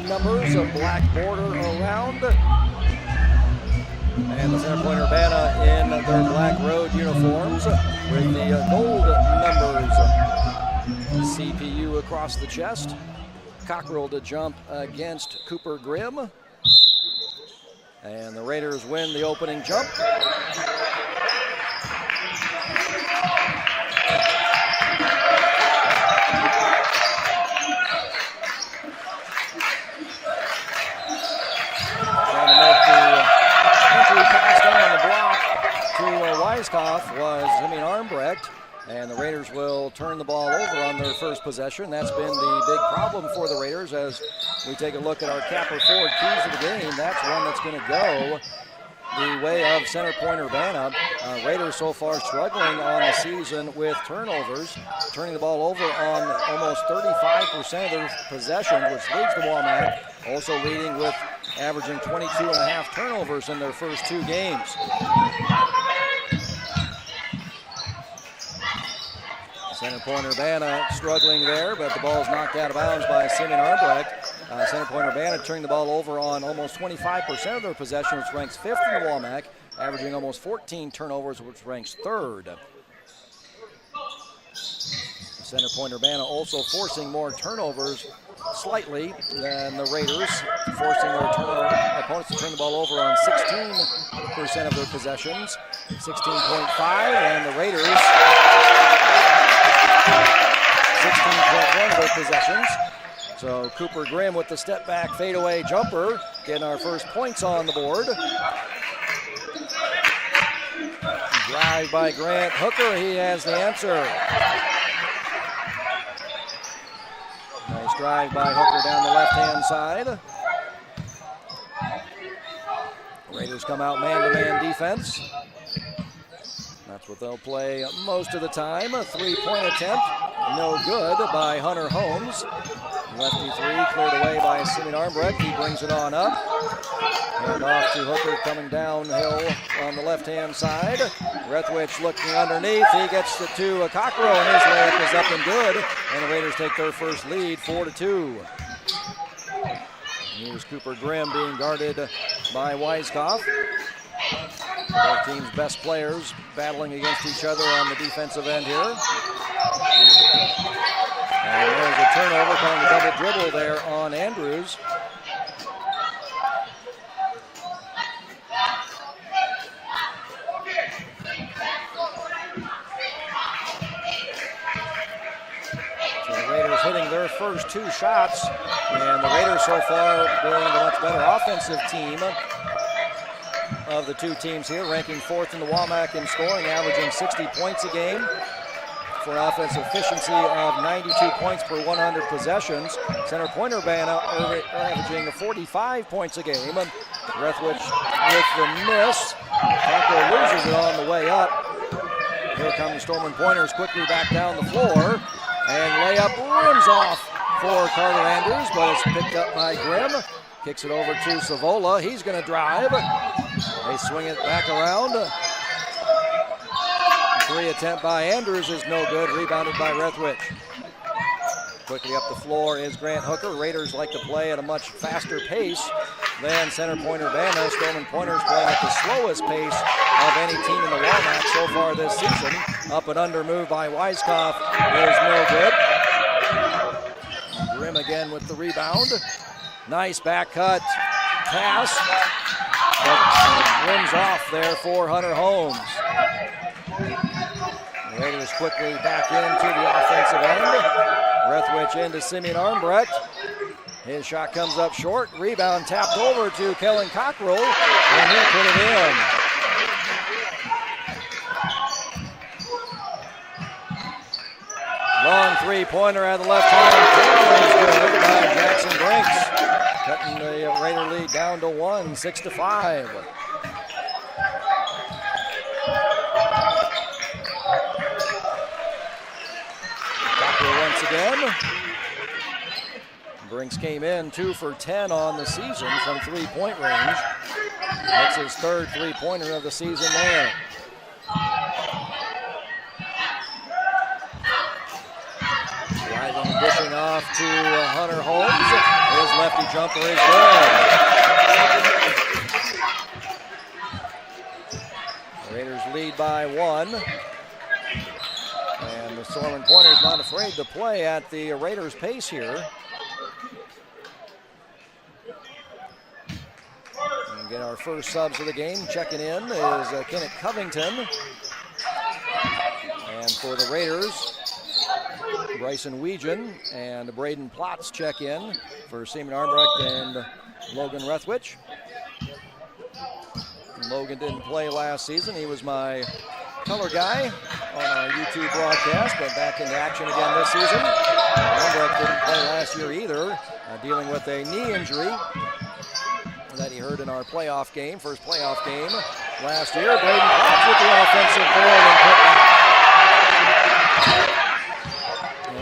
numbers, a black border around. And the Center Point Urbana in their black road uniforms with the gold numbers. CPU across the chest. Cockrell to jump against Cooper Grimm. And the Raiders win the opening jump. Trying to make the entry pass down the block to Weisskopf was Simeon Armbrecht. And the Raiders will turn the ball over on their first possession. That's been the big problem for the Raiders as we take a look at our capper forward keys of the game. That's one that's going to go the way of Center Point Urbana. Raiders so far struggling on the season with turnovers, turning the ball over on almost 35% of their possessions, which leads the WaMaC, also leading with averaging 22.5 turnovers in their first two games. Center Point Urbana struggling there, but the ball is knocked out of bounds by Simeon Armbrecht. Center Point Urbana turning the ball over on almost 25% of their possession, which ranks fifth in the WaMaC, averaging almost 14 turnovers, which ranks third. Center Point Urbana also forcing more turnovers slightly than the Raiders, forcing their opponents to turn the ball over on 16% of their possessions, 16.5, and the Raiders 16.1 of their possessions. So Cooper Grimm with the step back fadeaway jumper, getting our first points on the board. Drive by Grant Hooker, he has the answer. Nice drive by Hooker down the left-hand side. Raiders come out man-to-man defense. That's what they'll play most of the time. A three-point attempt, no good by Hunter Holmes. Lefty three cleared away by Simeon Armbrecht. He brings it on up. And off to Hooker coming downhill on the left-hand side. Rethwich looking underneath. He gets it to Cockrell, and his layup is up and good. And the Raiders take their first lead, 4-2. Here's Cooper Grimm being guarded by Weisskopf. Both teams' best players battling against each other on the defensive end here. And there's a turnover, calling a double dribble there on Andrews. So the Raiders hitting their first two shots, and the Raiders so far being the much better offensive team of the two teams here, ranking fourth in the WaMaC in scoring, averaging 60 points a game for an offensive efficiency of 92 points per 100 possessions. Center Point Urbana averaging 45 points a game. Rethwich with the miss. Cockrell loses it on the way up. Here come the Storm and Pointers quickly back down the floor. And layup rims off for Carter Andrews, but it's picked up by Grimm. Kicks it over to Savola. He's going to drive. They swing it back around. Three attempt by Andrews is no good. Rebounded by Rethwich. Quickly up the floor is Grant Hooker. Raiders like to play at a much faster pace than Center Point Urbana. Storm and Pointers playing at the slowest pace of any team in the WaMaC so far this season. Up and under move by Weisskopf is no good. Grimm again with the rebound. Nice back cut pass, but rims off there for Hunter Holmes. The Raiders quickly back into the offensive end. Rethwich into Simeon Armbrecht. His shot comes up short. Rebound tapped over to Kellen Cockrell, and he'll put it in. Long three-pointer at the left hand is good by Jackson Brinks, cutting the Raider lead down to 1, 6-5. Cockrell once again. Brinks came in 2 for 10 on the season from three-point range. That's his third three-pointer of the season there. Driving, dishing off to Hunter Holmes. His lefty jumper is good. The Raiders lead by 1. And the Storm Pointers not afraid to play at the Raiders' pace here. And get our first subs of the game. Checking in is Kenneth Covington. And for the Raiders, Bryson Weegan and Braden Plotz check in for Seaman Armbrecht and Logan Rethwich. Logan didn't play last season. He was my color guy on our YouTube broadcast, but back into action again this season. Armbrecht didn't play last year either, dealing with a knee injury that he hurt in our playoff game, first playoff game last year. Braden Plotz with the offensive board and put back.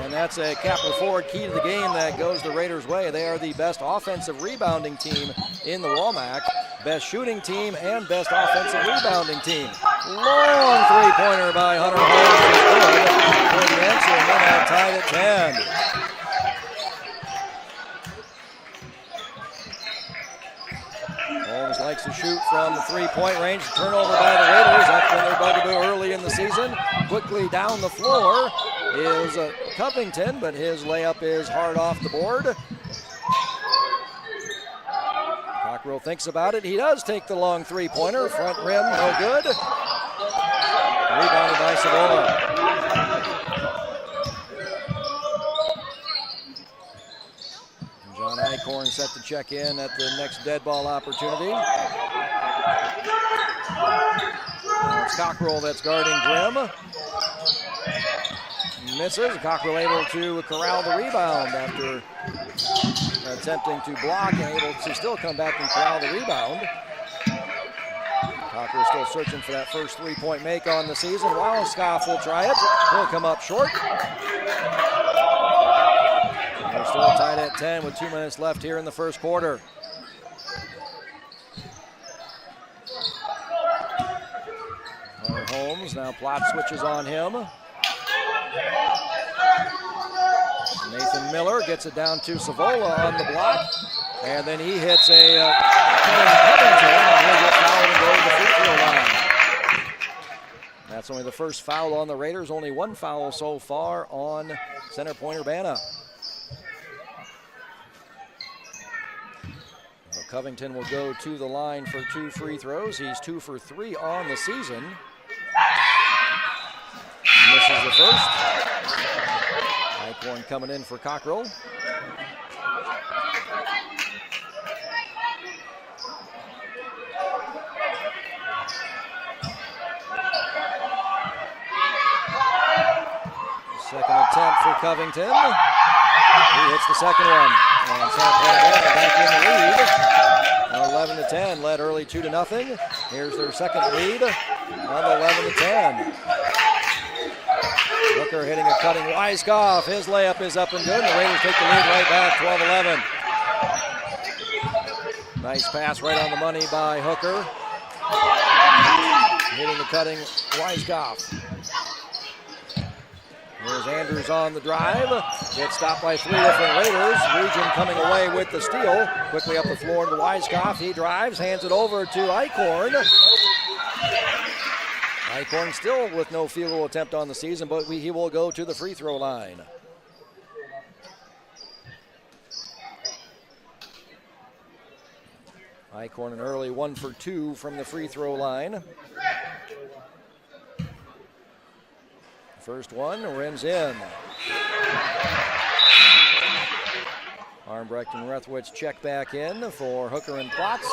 And that's a Capital Forward key to the game that goes the Raiders' way. They are the best offensive rebounding team in the WAMAC, best shooting team, and best offensive rebounding team. Long three-pointer by Hunter Holmes is good for the answer, and then they're tied at 10. Holmes likes to shoot from the three-point range. Turnover by the Raiders. That's been their bugaboo early in the season. Quickly down the floor is Covington, but his layup is hard off the board. Cockrell thinks about it. He does take the long three-pointer. Front rim, no good. Rebounded by Savola. John Eichhorn set to check in at the next dead ball opportunity. Now it's Cockrell that's guarding Grimm. Misses. Cockrell able to corral the rebound after attempting to block and able to still come back and corral the rebound. Cockrell still searching for that first three-point make on the season. Williamsburg will try it. He'll come up short. They're still tied at 10 with 2 minutes left here in the first quarter. Hunter Holmes, now Plotz switches on him. Nathan Miller gets it down to Savola on the block, and then he hits a Covington, and he'll get fouled and go to the free throw line. That's only the first foul on the Raiders, only one foul so far on center point Urbana. So Covington will go to the line for 2 free throws. He's 2 for 3 on the season. Misses the first. Eichhorn coming in for Cockrell. Second attempt for Covington. He hits the second one. And Santa Clara back in the lead. Now 11-10, led early 2-0. Here's their second lead. Another 11-10. Hooker hitting a cutting Weiskopf. His layup is up and good. The Raiders take the lead right back, 12-11. Nice pass right on the money by Hooker. Hitting the cutting Weiskopf. Here's Andrews on the drive. Gets stopped by 3 different Raiders. Weegan coming away with the steal. Quickly up the floor to Weiskopf. He drives, hands it over to Eichhorn. Eichhorn still with no field goal attempt on the season, but he will go to the free throw line. Eichhorn an early 1 for 2 from the free throw line. First one rims in. Armbrecht and Rethwich check back in for Hooker and Plotz.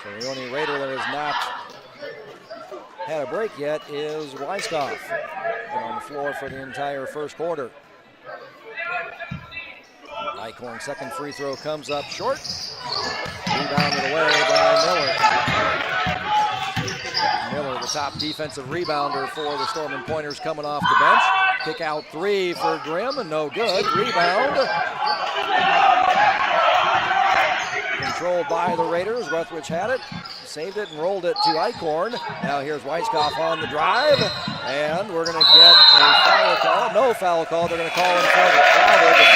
So the only Raider that has not had a break yet is Weiskopf. Been on the floor for the entire first quarter. Eichhorn's second free throw comes up short. Rebounded away by Miller. Miller, the top defensive rebounder for the Storm and Pointers, coming off the bench. Kick out three for Grimm, and no good. Rebound. Controlled by the Raiders. Rutledge had it, saved it, and rolled it to Eichhorn. Now here's Weiskopf on the drive, and we're going to get a foul call. No foul call. They're going to call in for the travel before.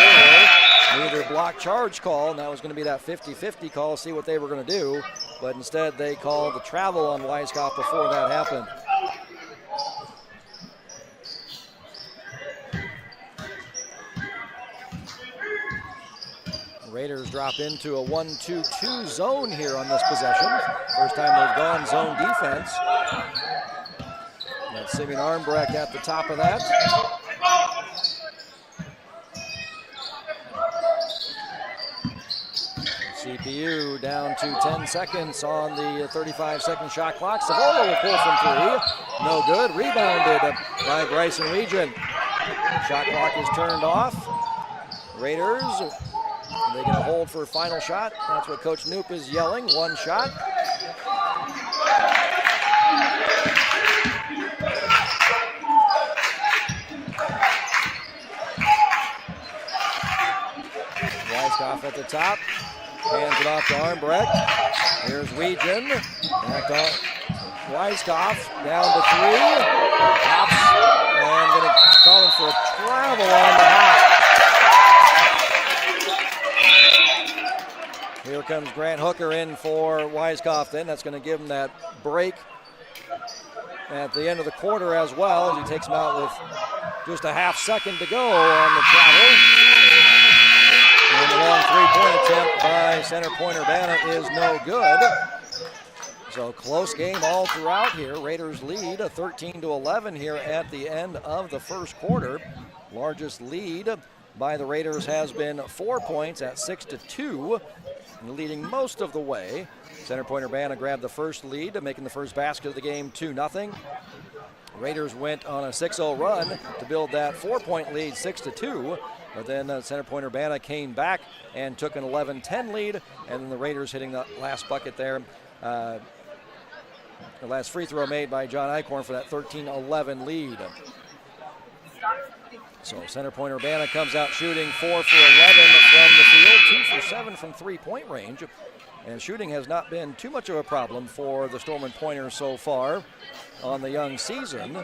Neither block charge call, and that was going to be that 50-50 call, see what they were going to do. But instead, they called the travel on Weiskopf before that happened. Raiders drop into a 1-2-2 zone here on this possession. First time they've gone zone defense. That's Simeon Armbrecht at the top of that. CPU down to 10 seconds on the 35-second shot clock. Savola will pull from three. No good. Rebounded by Bryson Regent. Shot clock is turned off. Raiders, they get a hold for a final shot. That's what Coach Knoop is yelling. One shot. Weiskopf at the top. Hands it off to Armbrecht. Here's Weegen. Back on Weiskopf. Down to three. Hops. And going to call him for a travel on the hop. Here comes Grant Hooker in for Weiskopf then. That's going to give him that break at the end of the quarter as well, as he takes him out with just a half second to go on the travel. And the long three-point attempt by center point Urbana is no good. So close game all throughout here. Raiders lead 13-11 here at the end of the first quarter. Largest lead by the Raiders has been 4 points at 6-2. Leading most of the way. Center point Urbana grabbed the first lead, making the first basket of the game 2-0. Raiders went on a 6-0 run to build that 4-point lead 6-2. But then center point Urbana came back and took an 11-10 lead. And then the Raiders hitting the last bucket there. The last free throw made by John Eichhorn for that 13-11 lead. So center point Urbana comes out shooting 4 for 11 from the field, 2 for 7 from three-point range. And shooting has not been too much of a problem for the Storm and Pointers so far on the young season.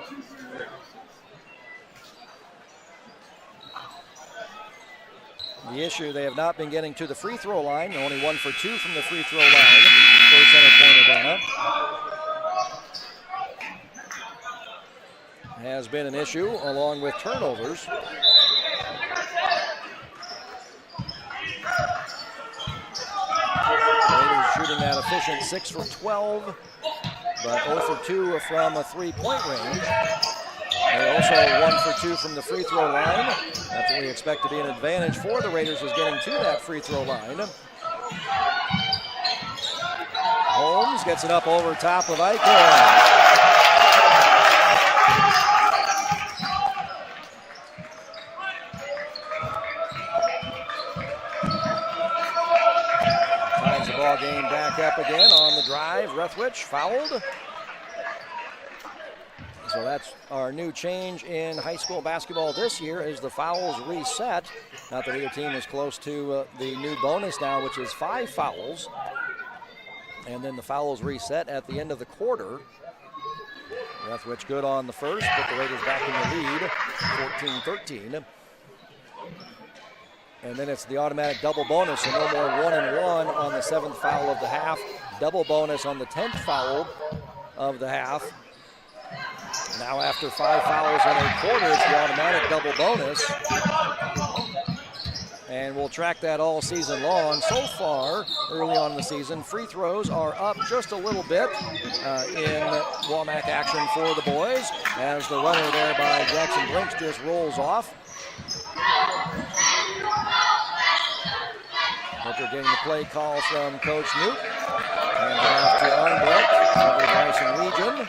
The issue, they have not been getting to the free throw line. Only 1 for 2 from the free throw line for center point Urbana. Has been an issue, along with turnovers. Raiders shooting that efficient 6 for 12, but 0 for 2 from a three-point range. They're also 1 for 2 from the free throw line. That's what we expect to be an advantage for the Raiders, is getting to that free throw line. Holmes gets it up over top of Eichhorn. Game back up again on the drive. Rutledge fouled. So that's our new change in high school basketball this year, is the fouls reset. Not that either team is close to the new bonus now, which is 5 fouls. And then the fouls reset at the end of the quarter. Rutledge good on the first, put the Raiders back in the lead, 14-13. And then it's the automatic double bonus, so no more 1-and-1 on the 7th foul of the half. Double bonus on the 10th foul of the half. Now after 5 fouls in a quarter, it's the automatic double bonus. And we'll track that all season long. So far, early on in the season, free throws are up just a little bit in Womack action for the boys, as the runner there by Jackson Brinks just rolls off. Hooker getting the play call from Coach Knoop. Hands it off to Armbrecht, over Bryson Weegen.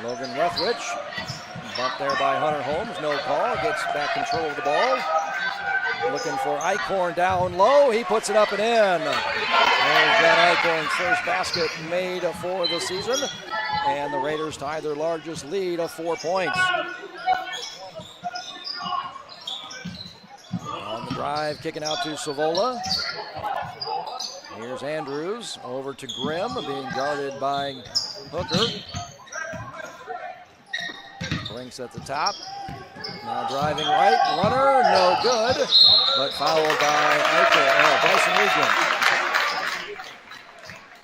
Logan Rutledge, bumped there by Hunter Holmes, no call, gets back control of the ball. Looking for Eichhorn down low, he puts it up and in. There's John Eichhorn's first basket made for the season. and the Raiders tie their largest lead of 4 points. On the drive, kicking out to Savola. Here's Andrews over to Grimm, being guarded by Hooker. Brinks at the top. Now driving right, runner, no good, but fouled by Bryson Regent.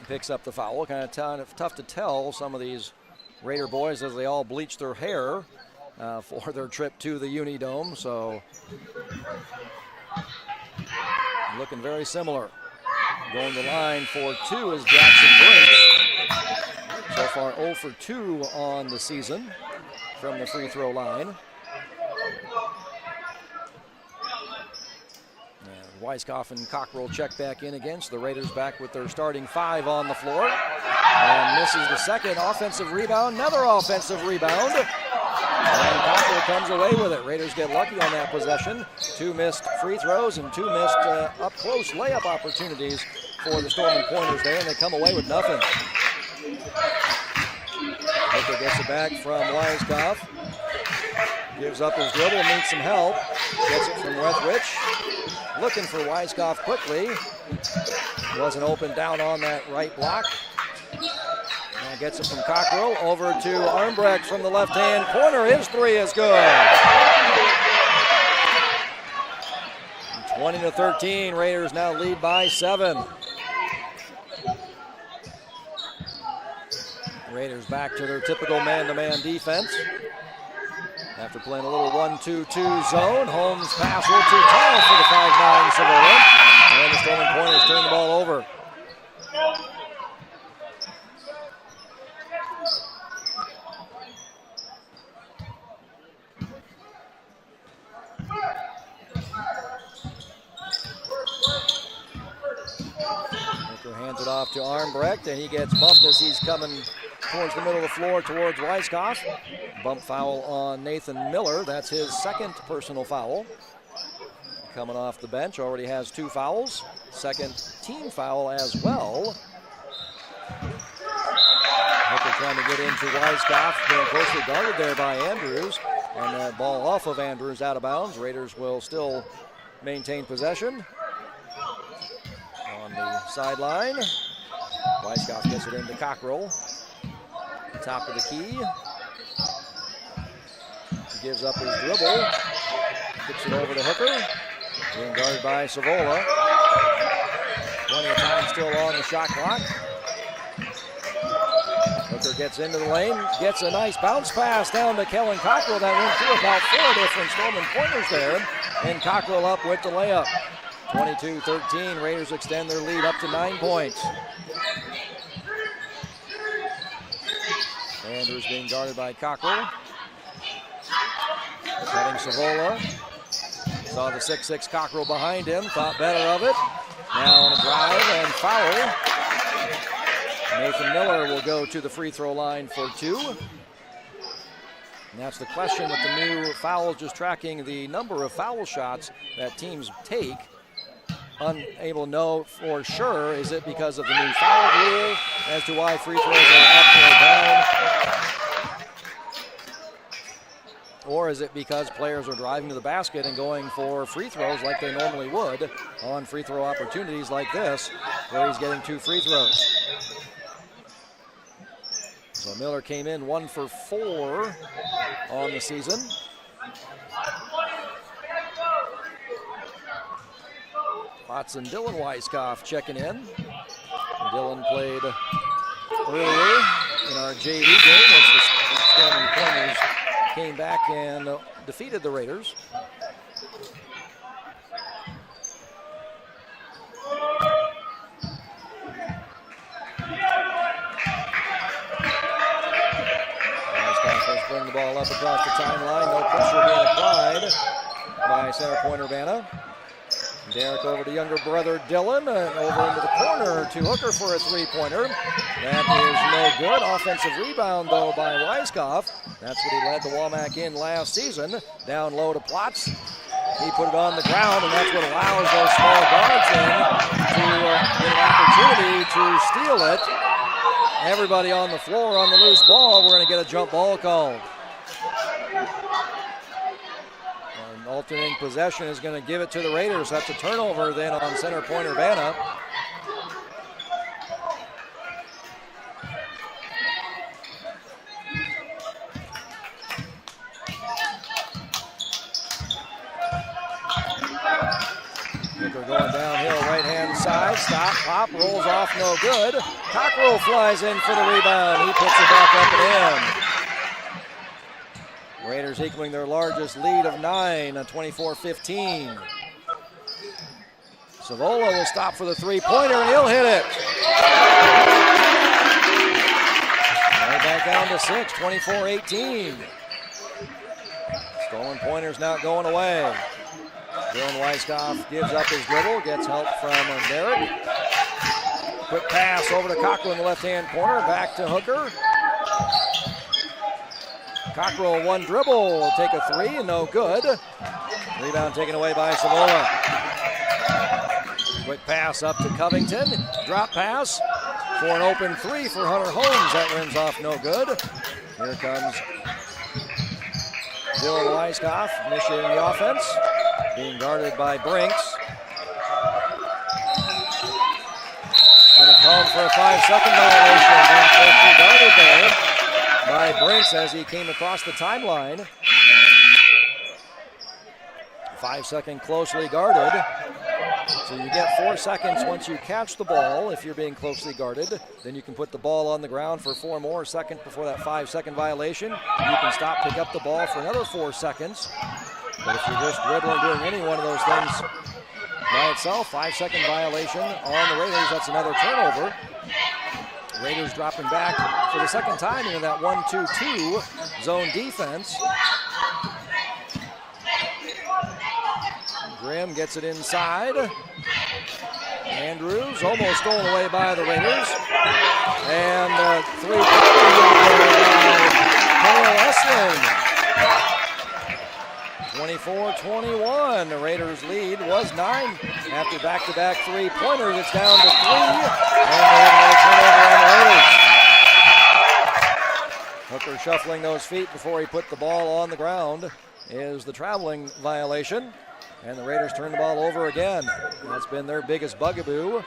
Picks up the foul. Kind of tough to tell some of these Raider boys as they all bleach their hair for their trip to the Unidome, so looking very similar. Going the line for 2 is Jackson Brinks. So far 0 for 2 on the season from the free throw line. And Weiskopf and Cockrell check back in again, so the Raiders back with their starting 5 on the floor. And misses the second offensive rebound, another offensive rebound. And Cockrell comes away with it. Raiders get lucky on that possession. 2 missed free throws and 2 missed up-close layup opportunities for the Storming Pointers there, and they come away with nothing. Hooker gets it back from Weiskopf. Gives up his dribble, needs some help. Gets it from Wethridge. Looking for Weiskopf quickly. Wasn't open down on that right block. Now gets it from Cockrell over to Armbrecht from the left-hand corner. His 3 is good. 20-13. Raiders now lead by 7. Raiders back to their typical man-to-man defense. After playing a little 1-2-2 zone, Holmes pass a little too tall for the 5'9" Savola. And the Storming Pointers turn the ball over. Hooker hands it off to Armbrecht, and he gets bumped as he's coming towards the middle of the floor towards Weiskopf. Bump foul on Nathan Miller. That's his second personal foul. Coming off the bench, already has 2 fouls. Second team foul as well. Hooker trying to get into Weiskopf, being closely guarded there by Andrews. And that ball off of Andrews out of bounds. Raiders will still maintain possession. On the sideline, Weiskopf gets it into Cockrell. Top of the key. He gives up his dribble. Kicks it over to Hooker. Being guarded by Savola. Plenty of time still on the shot clock. Hooker gets into the lane. Gets a nice bounce pass down to Kellen Cockrell. That went through about 4 different Storming Pointers there. And Cockrell up with the layup. 22-13. Raiders extend their lead up to 9 points. Andrews being guarded by Cockrell. Cutting Savola. Saw the 6'6" Cockrell behind him. Thought better of it. Now on a drive and foul. Nathan Miller will go to the free throw line for 2. And that's the question with the new fouls, just tracking the number of foul shots that teams take. Unable to know for sure, is it because of the new foul rule as to why free throws are up or down? Or is it because players are driving to the basket and going for free throws like they normally would on free throw opportunities like this, where he's getting 2 free throws? So Miller came in 1 for 4 on the season. Watson, Dylan Weiskopf checking in. And Dylan played earlier in our JV game, which the Storming Pointers came back and defeated the Raiders. Weiskopf bring the ball up across the timeline. No pressure being applied by center point Urbana. Derek over to younger brother Dylan, over into the corner to Hooker for a 3-pointer. That is no good. Offensive rebound, though, by Weiskopf. That's what he led the Womack in last season. Down low to Plotz. He put it on the ground, and that's what allows those small guards in to get an opportunity to steal it. everybody on the floor on the loose ball, we're going to get a jump ball called. An alternating possession is going to give it to the Raiders. That's a turnover then on center point Urbana. Hooker going downhill, right-hand side, stop, pop, rolls off, no good. Cockrell flies in for the rebound. He puts it back up and in. Raiders equaling their largest lead of 9 on 24-15. Savola will stop for the three-pointer, and he'll hit it. Right back down to 6, 24-18. Stolen pointer's not going away. Dylan Weiskopf gives up his dribble, gets help from Derek. Quick pass over to Cockrell in the left-hand corner, back to Hooker. Cockrell one dribble, will take a three, and no good. Rebound taken away by Savola. Quick pass up to Covington, drop pass for an open three for Hunter Holmes. That rims off, no good. Here comes Dylan Weiskopf, initiating the offense. Being guarded by Brinks. Going to call for a 5-second violation. Being closely guarded there by Brinks as he came across the timeline. 5-second closely guarded. So you get 4 seconds once you catch the ball if you're being closely guarded. Then you can put the ball on the ground for 4 more seconds before that 5-second violation. You can stop, pick up the ball for another 4 seconds. But if you're just dribbling, doing any one of those things by itself, 5-second violation on the Raiders. That's another turnover. Raiders dropping back for the second time into that 1-2-2 zone defense. Grimm gets it inside. Andrews almost stolen away by the Raiders. And three-pointer by Essling. 24-21. The Raiders' lead was 9 after back-to-back three-pointers. It's down to 3, and they have another turnover on the Raiders. Hooker shuffling those feet before he put the ball on the ground is the traveling violation, and the Raiders turn the ball over again. That's been their biggest bugaboo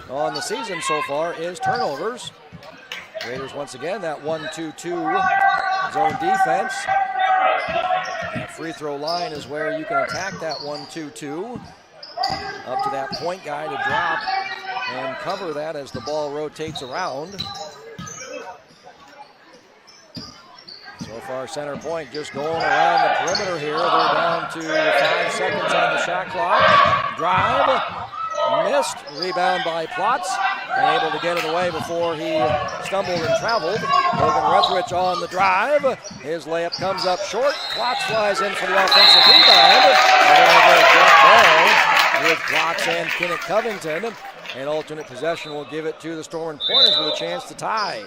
on the season so far is turnovers. Raiders once again, that 1-2-2 zone defense. That free throw line is where you can attack that 1-2-2. Up to that point guy to drop and cover that as the ball rotates around. So far, center point just going around the perimeter here. They're down to 5 seconds on the shot clock. Drive, missed, rebound by Plotz. And able to get it away before he stumbled and traveled. Logan Rethwich on the drive. His layup comes up short. Plotz flies in for the offensive rebound. And a jump ball with Plotz and Kenneth Covington. An alternate possession will give it to the Storm Pointers with a chance to tie.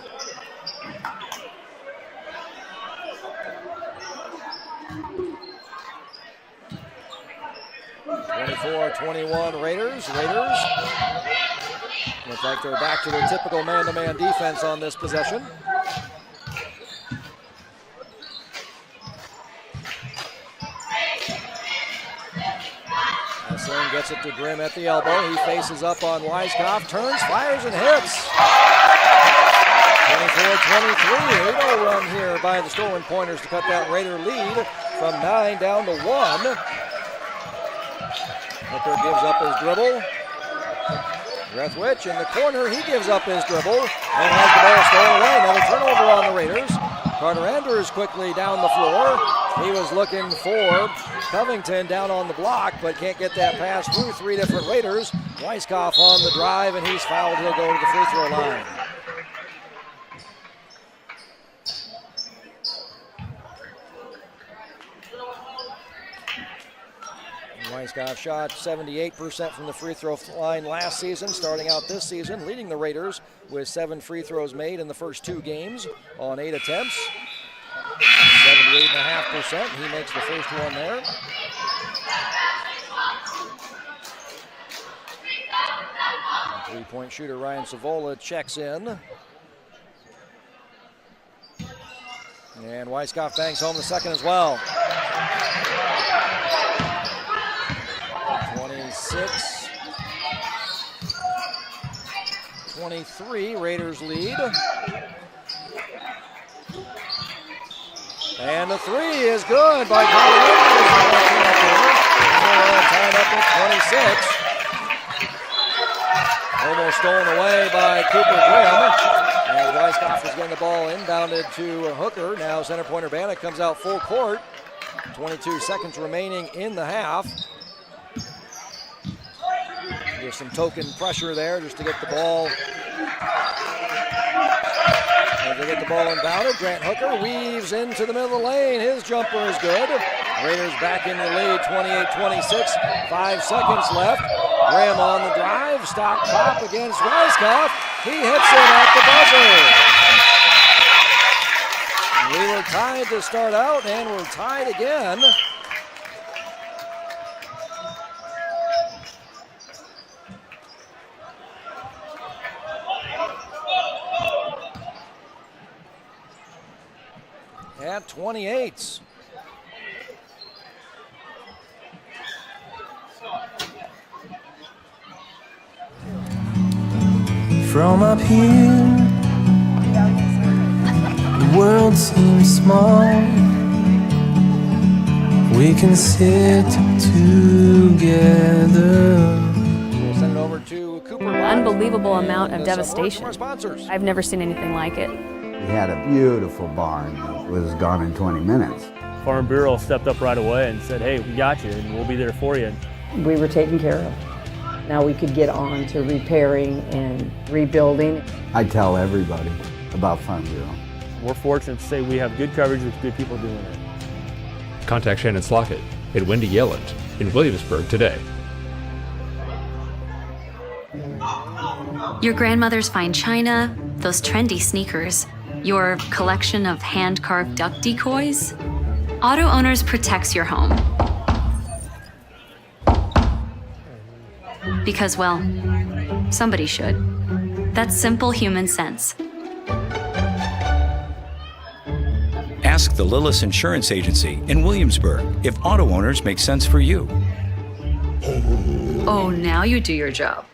(24-21) Raiders. Looks like they're back to their typical man-to-man defense on this possession. Essling gets it to Grimm at the elbow. He faces up on Weiskopf, turns, fires, and hits. 24-23. 8-0 run here by the Stolen Pointers to cut that Raider lead from 9 down to 1. Hooker gives up his dribble. Rethwich in the corner, he gives up his dribble and has the ball stolen away. Another turnover on the Raiders. Carter Andrews quickly down the floor. He was looking for Covington down on the block, but can't get that pass through 3 different Raiders. Weiskopf on the drive, and he's fouled. He'll go to the free throw line. Weiskopf shot 78% from the free throw line last season, starting out this season, leading the Raiders with 7 free throws made in the first 2 games on 8 attempts. 78.5%. He makes the first one there. Three-point shooter Ryan Savola checks in. And Weisskopf bangs home the second as well. 26-23, Raiders lead. And the three is good by Colorado. Tied up at 26. Almost stolen away by Cooper Grimm. As Weisskopf is getting the ball inbounded to Hooker. Now center pointer Bannock comes out full court. 22 seconds remaining in the half. There's some token pressure there just to get the ball. As they get the ball inbounded, Grant Hooker weaves into the middle of the lane. His jumper is good. Raiders back in the lead, 28-26. 5 seconds left. Graham on the drive. Stop pop against Weisskopf. He hits it at the buzzer. We were tied to start out, and we're tied again. At 28. From up here, the world seems small. We can sit together. We'll send it over to Cooper. Unbelievable amount of devastation. From our sponsors. I've never seen anything like it. We had a beautiful barn that was gone in 20 minutes. Farm Bureau stepped up right away and said, hey, we got you and we'll be there for you. We were taken care of. Now we could get on to repairing and rebuilding. I tell everybody about Farm Bureau. We're fortunate to say we have good coverage with good people doing it. Contact Shannon Slockett at Wendy Yelland in Williamsburg today. Your grandmother's fine china, those trendy sneakers, your collection of hand-carved duck decoys. Auto Owners protects your home. Because, well, somebody should. That's simple human sense. Ask the Lillis Insurance Agency in Williamsburg if auto owners make sense for you. Oh, now you do your job.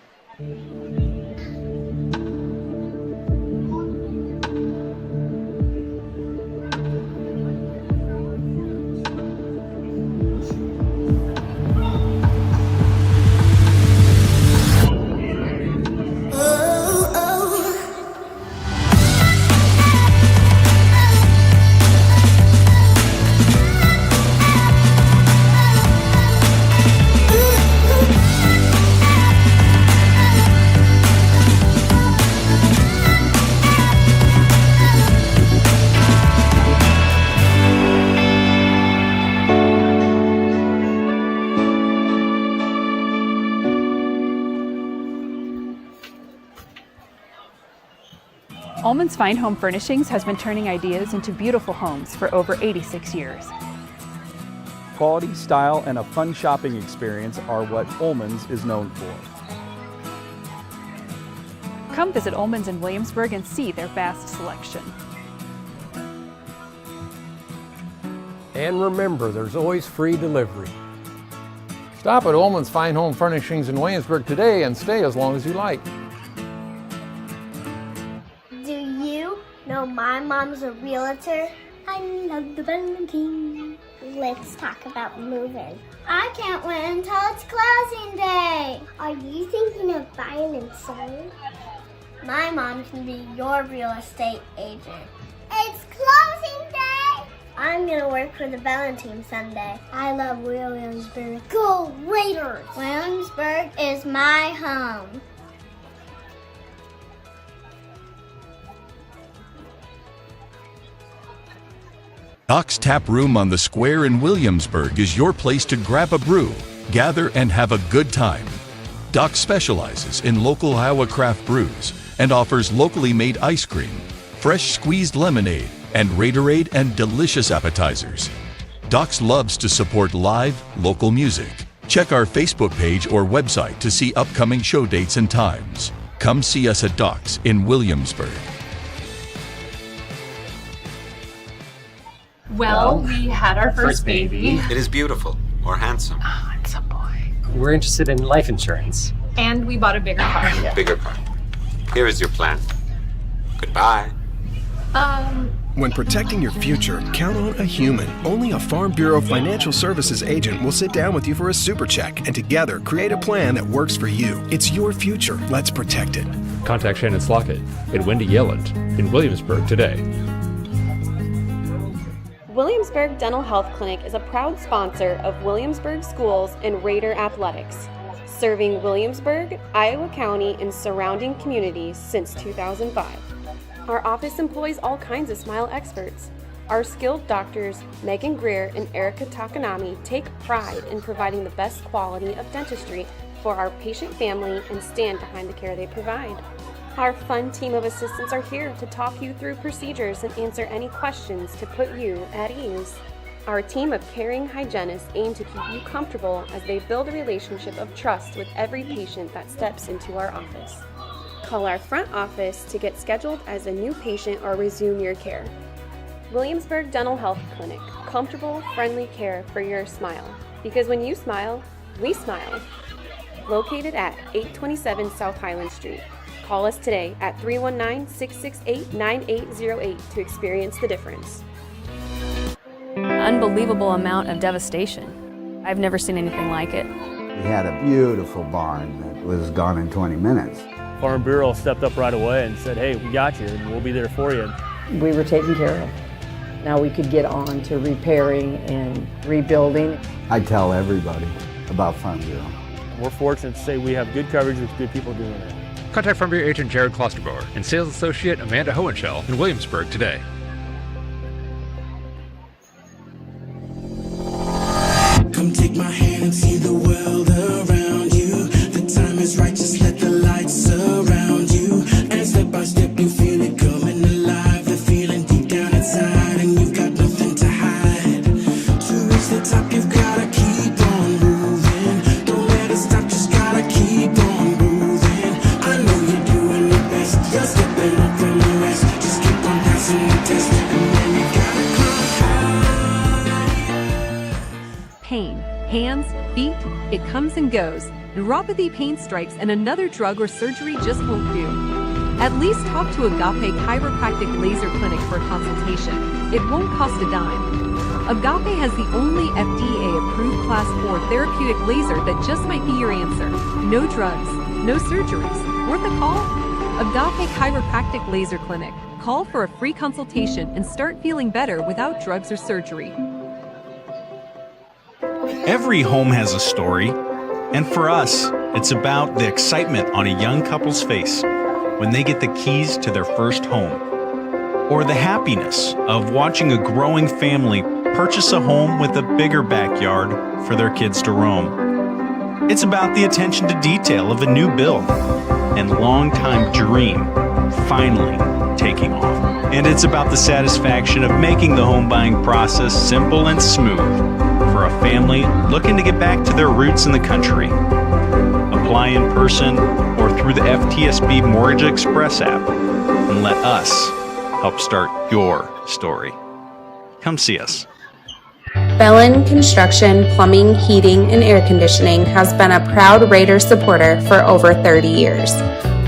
Ullman's Fine Home Furnishings has been turning ideas into beautiful homes for over 86 years. Quality, style, and a fun shopping experience are what Ullman's is known for. Come visit Ullman's in Williamsburg and see their vast selection. And remember, there's always free delivery. Stop at Ullman's Fine Home Furnishings in Williamsburg today and stay as long as you like. No, my mom's a realtor. I love the Bellman King. Let's talk about moving. I can't wait until it's closing day. Are you thinking of buying and selling? My mom can be your real estate agent. It's closing day. I'm gonna work for the Bellman team Sunday. I love Williamsburg. Go Raiders! Williamsburg is my home. Doc's Tap Room on the Square in Williamsburg is your place to grab a brew, gather, and have a good time. Doc specializes in local Iowa craft brews and offers locally made ice cream, fresh squeezed lemonade, and Raiderade and delicious appetizers. Doc's loves to support live, local music. Check our Facebook page or website to see upcoming show dates and times. Come see us at Doc's in Williamsburg. Well, we had our first baby. It is beautiful or handsome. Oh, handsome boy. We're interested in life insurance. And we bought a bigger car. Bigger car. Here is your plan. Goodbye. When protecting your future, count on a human. Only a Farm Bureau Financial Services agent will sit down with you for a super check and together create a plan that works for you. It's your future. Let's protect it. Contact Shannon Slockett and Wendy Yelland in Williamsburg today. Williamsburg Dental Health Clinic is a proud sponsor of Williamsburg Schools and Raider Athletics, serving Williamsburg, Iowa County, and surrounding communities since 2005. Our office employs all kinds of smile experts. Our skilled doctors, Megan Greer and Erica Takanami, take pride in providing the best quality of dentistry for our patient family and stand behind the care they provide. Our fun team of assistants are here to talk you through procedures and answer any questions to put you at ease. Our team of caring hygienists aim to keep you comfortable as they build a relationship of trust with every patient that steps into our office. Call our front office to get scheduled as a new patient or resume your care. Williamsburg Dental Health Clinic, comfortable, friendly care for your smile. Because when you smile, we smile. Located at 827 South Highland Street. Call us today at 319-668-9808 to experience the difference. Unbelievable amount of devastation. I've never seen anything like it. We had a beautiful barn that was gone in 20 minutes. Farm Bureau stepped up right away and said, hey, we got you and we'll be there for you. We were taken care of. Now we could get on to repairing and rebuilding. I tell everybody about Farm Bureau. We're fortunate to say we have good coverage with good people doing it. Contact Farm Bureau agent Jared Klosterbauer and sales associate Amanda Hohenschel in Williamsburg today. Come take my hand and see the world around you. The time is right, just let the light surround you. And step by step you feel it coming alive. The feeling deep down inside and you've got nothing to hide. To reach the top you've gotta keep on moving. Don't let it stop, just gotta keep on moving. I know you're doing your best, you're stepping up from the rest. Just keep on passing the test and then you gotta come high. Pain, hands, feet, it comes and goes. Neuropathy pain strikes and another drug or surgery just won't do. At least talk to Agape Chiropractic Laser Clinic for a consultation. It won't cost a dime. Agape has the only FDA-approved Class 4 therapeutic laser that just might be your answer. No drugs, no surgeries. Worth a call? Agape Chiropractic Laser Clinic. Call for a free consultation and start feeling better without drugs or surgery. Every home has a story, and for us, it's about the excitement on a young couple's face when they get the keys to their first home, or the happiness of watching a growing family purchase a home with a bigger backyard for their kids to roam. It's about the attention to detail of a new build and long-time dream finally taking off. And it's about the satisfaction of making the home buying process simple and smooth for a family looking to get back to their roots in the country. Apply in person or through the FTSB Mortgage Express app and let us help start your story. Come see us. Bellin Construction, Plumbing, Heating, and Air Conditioning has been a proud Raider supporter for over 30 years.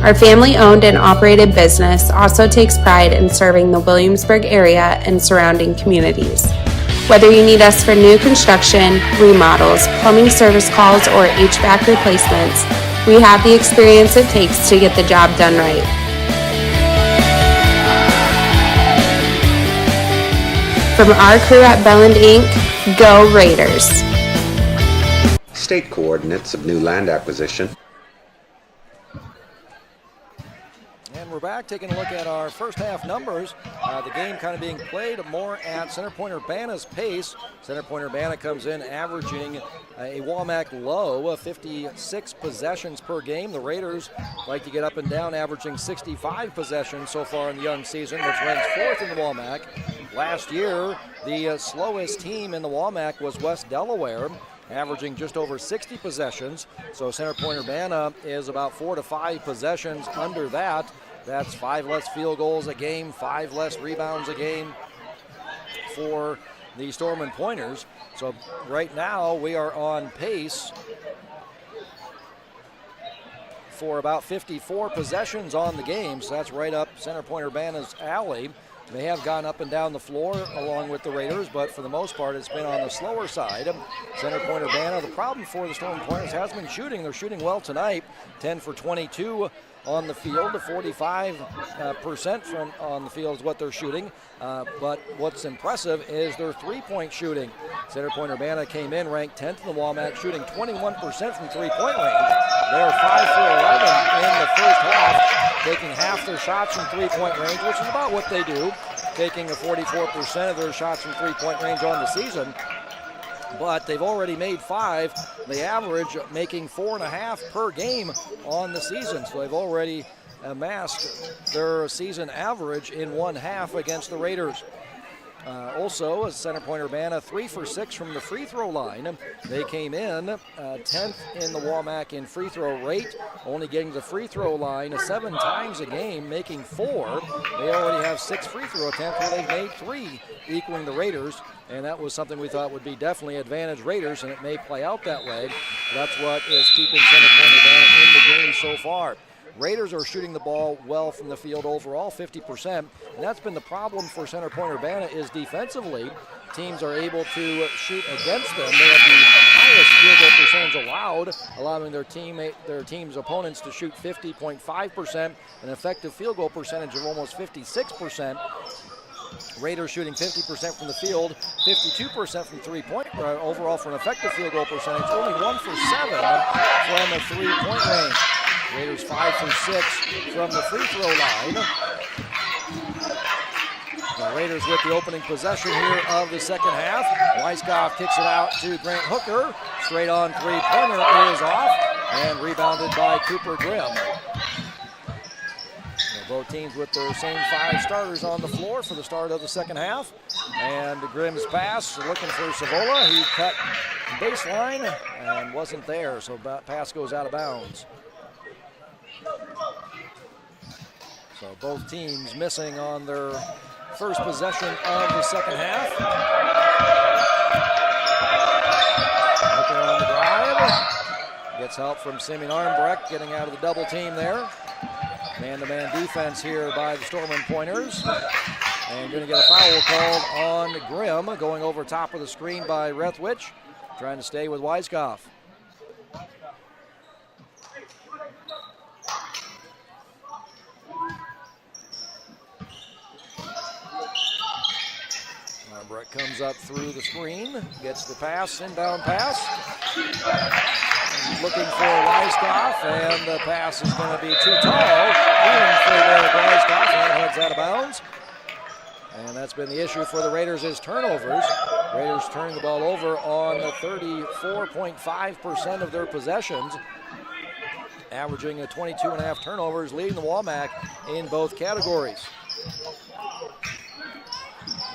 Our family-owned and operated business also takes pride in serving the Williamsburg area and surrounding communities. Whether you need us for new construction, remodels, plumbing service calls, or HVAC replacements, we have the experience it takes to get the job done right. From our crew at Belland Inc., go Raiders! State coordinates of new land acquisition. And we're back taking a look at our first half numbers. The game kind of being played more at Center Point Urbana's pace. Center Point Urbana comes in averaging a Walmack low of 56 possessions per game. The Raiders like to get up and down, averaging 65 possessions so far in the young season, which ranks fourth in the Walmack. Last year, the slowest team in the Walmack was West Delaware, averaging just over 60 possessions. So Center Point Urbana is about 4 to 5 possessions under that. That's 5 less field goals a game, 5 less rebounds a game, for the Storm and Pointers. So right now we are on pace for about 54 possessions on the game. So that's right up Center Point Urbana's alley. They have gone up and down the floor along with the Raiders, but for the most part it's been on the slower side. Center Point Urbana, the problem for the Storm Pointers has been shooting. They're shooting well tonight, 10 for 22 on the field, 45% from on the field is what they're shooting. But what's impressive is their three-point shooting. Center Point Urbana came in ranked 10th in the WAMAC, shooting 21% from three-point range. They're 5 for 11 in the first half, taking half their shots from three-point range, which is about what they do, taking 44% of their shots from three-point range on the season. But they've already made 5. They average making 4.5 per game on the season. So they've already amassed their season average in one half against the Raiders. Also, as Center Point Urbana, 3 for 6 from the free throw line. They came in 10th in the WAMAC in free throw rate, only getting the free throw line 7 times a game, making 4. They already have 6 free throw attempts where they've made 3, equaling the Raiders. And that was something we thought would be definitely advantage Raiders, and it may play out that way. That's what is keeping Center Point Urbana in the game so far. Raiders are shooting the ball well from the field overall, 50%, and that's been the problem for Center Point Urbana is defensively. Teams are able to shoot against them. They have the highest field goal percentage allowed, allowing their team's opponents to shoot 50.5%, an effective field goal percentage of almost 56%. Raiders shooting 50% from the field, 52% from three-point, overall for an effective field goal percentage, only 1 for 7 from the three-point range. Raiders 5 for 6 from the free throw line. The Raiders with the opening possession here of the second half. Weiskopf kicks it out to Grant Hooker. Straight on three-pointer is off and rebounded by Cooper Grimm. Both teams with their same 5 starters on the floor for the start of the second half. And Grimm's pass, looking for Savola. He cut baseline and wasn't there, so pass goes out of bounds. So both teams missing on their first possession of the second half. Looking on the drive. Gets help from Simeon Armbrecht getting out of the double team there. Man-to-man defense here by the Storm and Pointers. And going to get a foul called on Grimm, going over top of the screen by Rethwich, trying to stay with Weiskopf. Armbrecht comes up through the screen, gets the pass, inbound pass. Looking for Weiskopf, and the pass is going to be too tall. Even for Weiskopf, and that heads out of bounds. And that's been the issue for the Raiders is turnovers. Raiders turning the ball over on 34.5% of their possessions, averaging 22.5 turnovers, leading the WAMAC in both categories.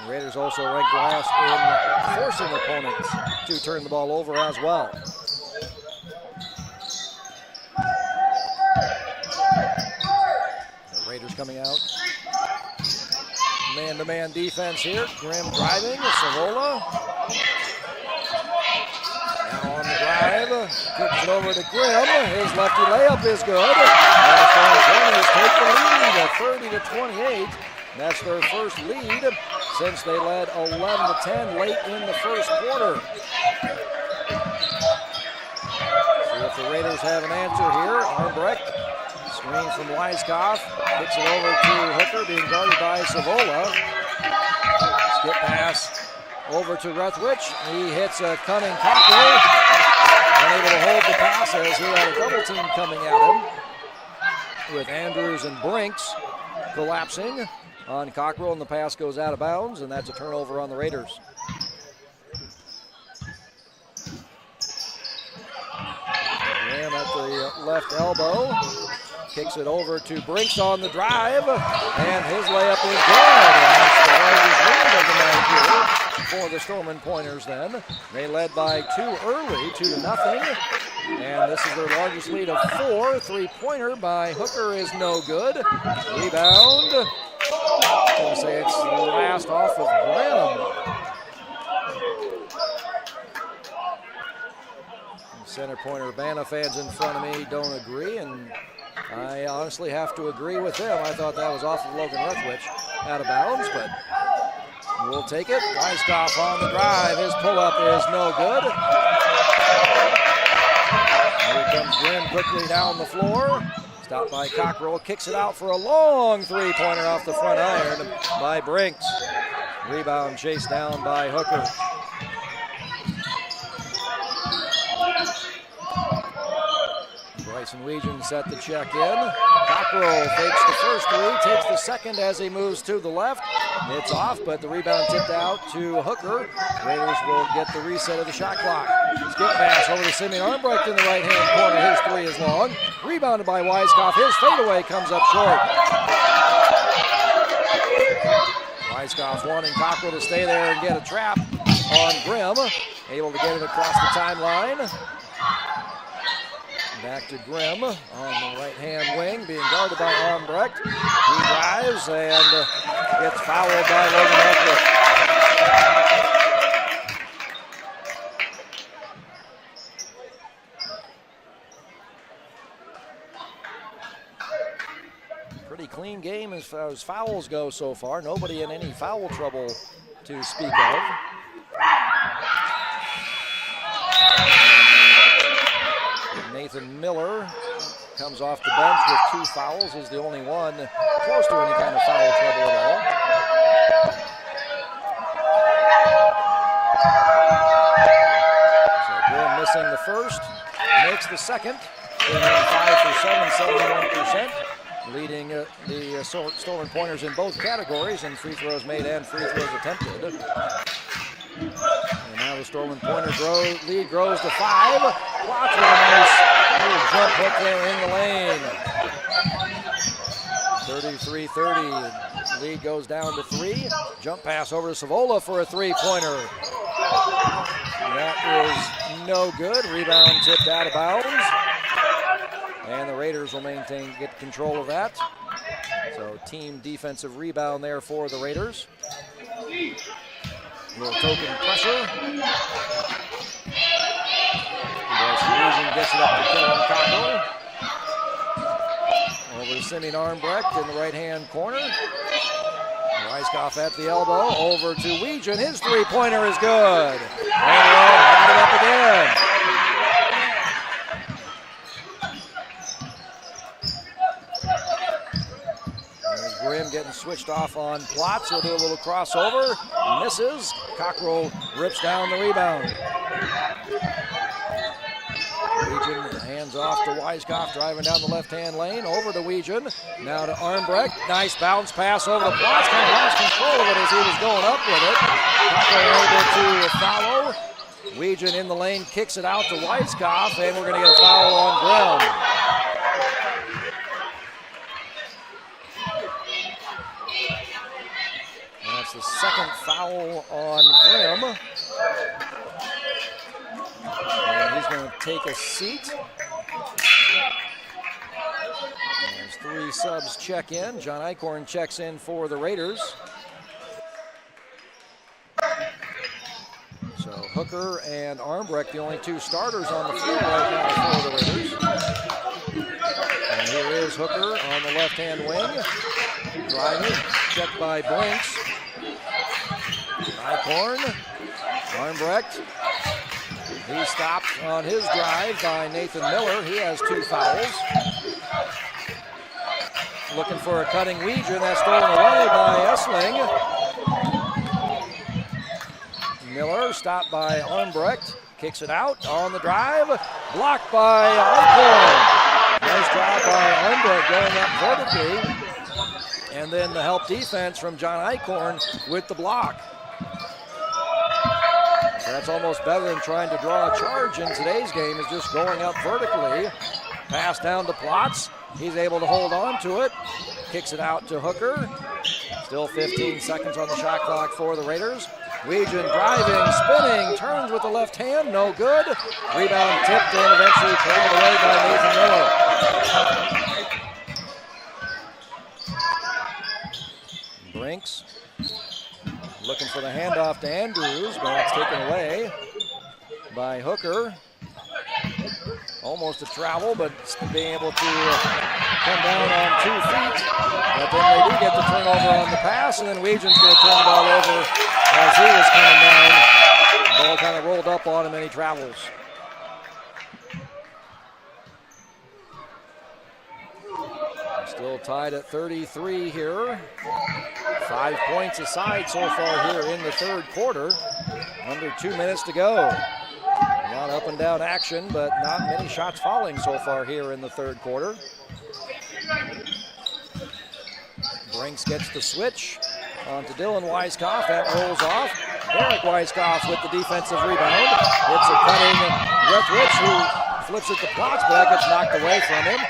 The Raiders also ranked last in forcing opponents to turn the ball over as well. Raiders coming out. Man-to-man defense here. Grimm driving. Savola. Now on the drive. Kicks it over to Grimm. His lefty layup is good. And the Storm take the lead 30-28. That's their first lead since they led 11-10 late in the first quarter. See if the Raiders have an answer here. Armbrecht. Screen from Weiskopf, kicks it over to Hooker, being guarded by Savola. Skip pass over to Rethwich. He hits a cunning Cockrell, unable to hold the pass as he had a double team coming at him, with Andrews and Brinks collapsing on Cockrell, and the pass goes out of bounds, and that's a turnover on the Raiders. Graham at the left elbow. Kicks it over to Brinks on the drive, and his layup is good. And that's the largest lead of the night here for the Storm and Pointers then. They led by 2 early, 2-0. And this is their largest lead of 4. Three-pointer by Hooker is no good. Rebound I'll say it's the last off of Graham. Center pointer Urbana fans in front of me don't agree, and I honestly have to agree with them. I thought that was off of Logan Ruthwich, out of bounds, but we'll take it. Weiskopf on the drive. His pull-up is no good. Here comes Grimm quickly down the floor. Stopped by Cockrell, kicks it out for a long three-pointer off the front iron by Brinks. Rebound chased down by Hooker. Bryson Weegan set the check in. Cockrell fakes the first three, takes the second as he moves to the left. It's off, but the rebound tipped out to Hooker. Raiders will get the reset of the shot clock. Skip pass over to Simeon Armbrecht in the right-hand corner. His three is long. Rebounded by Weiskopf. His fadeaway comes up short. Weiskopf wanting Cockrell to stay there and get a trap on Grimm. Able to get it across the timeline. Back to Grimm on the right-hand wing, being guarded by Armbrecht. He drives and gets fouled by Logan Ruthwich. Pretty clean game as far as fouls go so far. Nobody in any foul trouble to speak of. Nathan Miller comes off the bench with 2 fouls, is the only one close to any kind of foul trouble at all. So Grimm missing the first, makes the second, 5 for 7, 71%, leading the stolen pointers in both categories in free throws made and free throws attempted. And now the stolen pointer lead grows to 5. Watch with a nice little jump hook there in the lane. 33-30. Lead goes down to 3. Jump pass over to Savola for a three-pointer. That is no good. Rebound tipped out of bounds. And the Raiders will get control of that. So team defensive rebound there for the Raiders. Little token pressure. Gets it up to Kellen Cockrell. Over to Simeon Armbrecht in the right-hand corner. Weiskopf at the elbow. Over to Weegan. His three-pointer is good. And got it up again. There's Grimm getting switched off on Plotz. He'll do a little crossover. Misses. Cockrell rips down the rebound. Weegan hands off to Weiskopf, driving down the left-hand lane. Over to Weegan. Now to Armbrecht. Nice bounce pass over to Plotz. Kind of lost control of it as he was going up with it. Cockrell able to follow. Weegan in the lane, kicks it out to Weiskopf, and we're going to get a foul on Grimm. That's the second foul on Grimm. And he's going to take a seat. There's 3 subs check in. John Eichhorn checks in for the Raiders. So Hooker and Armbrecht, the only 2 starters on the field right now for the Raiders. And here is Hooker on the left-hand wing. Driving, checked by Brinks. Eichhorn, Armbrecht. He stopped on his drive by Nathan Miller. He has 2 fouls. Looking for a cutting Weegan. That's stolen away by Essling. Miller stopped by Armbrecht. Kicks it out on the drive. Blocked by Eichhorn. Nice job by Armbrecht going up vertically. And then the help defense from John Eichhorn with the block. That's almost better than trying to draw a charge in today's game, is just going up vertically. Pass down to Plotz. He's able to hold on to it. Kicks it out to Hooker. Still 15 seconds on the shot clock for the Raiders. Weegan driving, spinning, turns with the left hand, no good. Rebound tipped in, eventually carried away by Nathan Miller. Brinks looking for the handoff to Andrews, but that's taken away by Hooker. Almost a travel, but being able to come down on 2 feet. But then they do get the turnover on the pass, and then Weegan's going to turn the ball over as he was coming down. The ball kind of rolled up on him, and he travels. Still tied at 33 here. 5 points aside so far here in the third quarter. Under 2 minutes to go. A lot of up and down action, but not many shots falling so far here in the third quarter. Brinks gets the switch onto Dylan Weiskopf. That rolls off. Derek Weiskopf with the defensive rebound. It's a cutting Rethwich who flips it to Plotz, but that gets knocked away from him.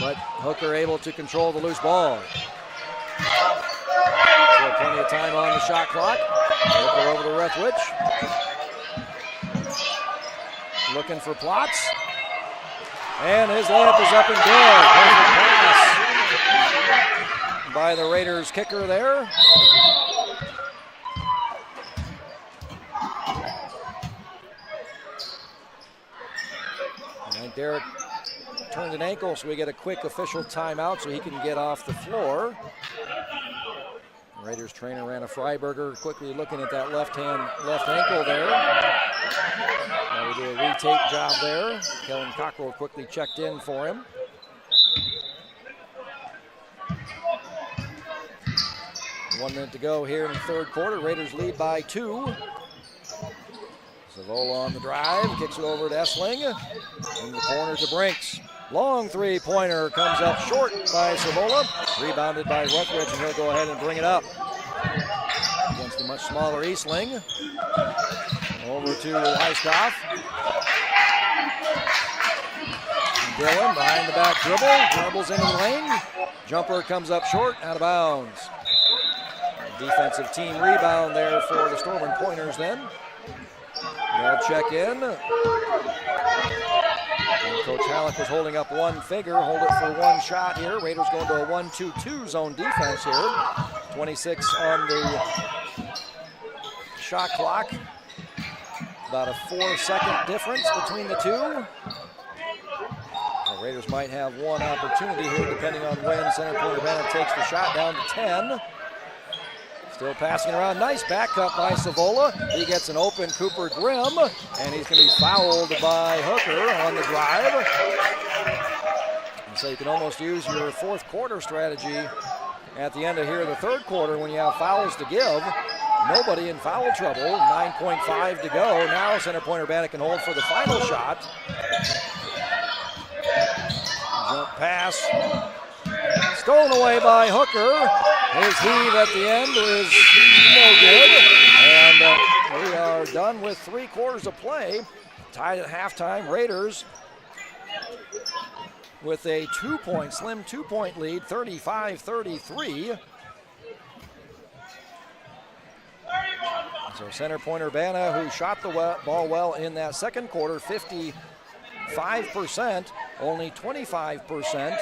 But Hooker able to control the loose ball. Still plenty of time on the shot clock. Hooker over to Rethwich. Looking for Plotz. And his layup is up and good. Perfect pass by the Raiders kicker there. And Derek turned an ankle, so we get a quick official timeout so he can get off the floor. Raiders trainer Rana Freiberger quickly looking at that left ankle there. Now we do a retake job there. Kellen Cockrell quickly checked in for him. One minute to go here in the third quarter. Raiders lead by 2. Savola on the drive, kicks it over to Essling. In the corner to Brinks. Long three-pointer comes up short by Savola. Rebounded by Rethwich, and he'll go ahead and bring it up against a much smaller Eastling. Over to Weiskopf. Dylan behind the back dribbles into the lane. Jumper comes up short, out of bounds. Defensive team rebound there for the Storm and Pointers then. They'll check in. And Coach Halleck was holding up one figure, hold it for one shot here. Raiders going to a 1-2-2 zone defense here. 26 on the shot clock. About a 4-second difference between the two. The Raiders might have one opportunity here depending on when Center Point Urbana takes the shot down to 10. Still passing around. Nice back cut by Savola. He gets an open Cooper Grimm, and he's going to be fouled by Hooker on the drive. And so you can almost use your fourth quarter strategy at the end of here, the third quarter, when you have fouls to give. Nobody in foul trouble. 9.5 to go. Now Center Point Urbana can hold for the final shot. Jump pass. Stolen away by Hooker. His heave at the end is no good. And we are done with 3 quarters of play. Tied at halftime. Raiders with a slim two-point lead, 35-33. So Center Point Urbana, who shot the ball well in that second quarter, 55%, only 25%.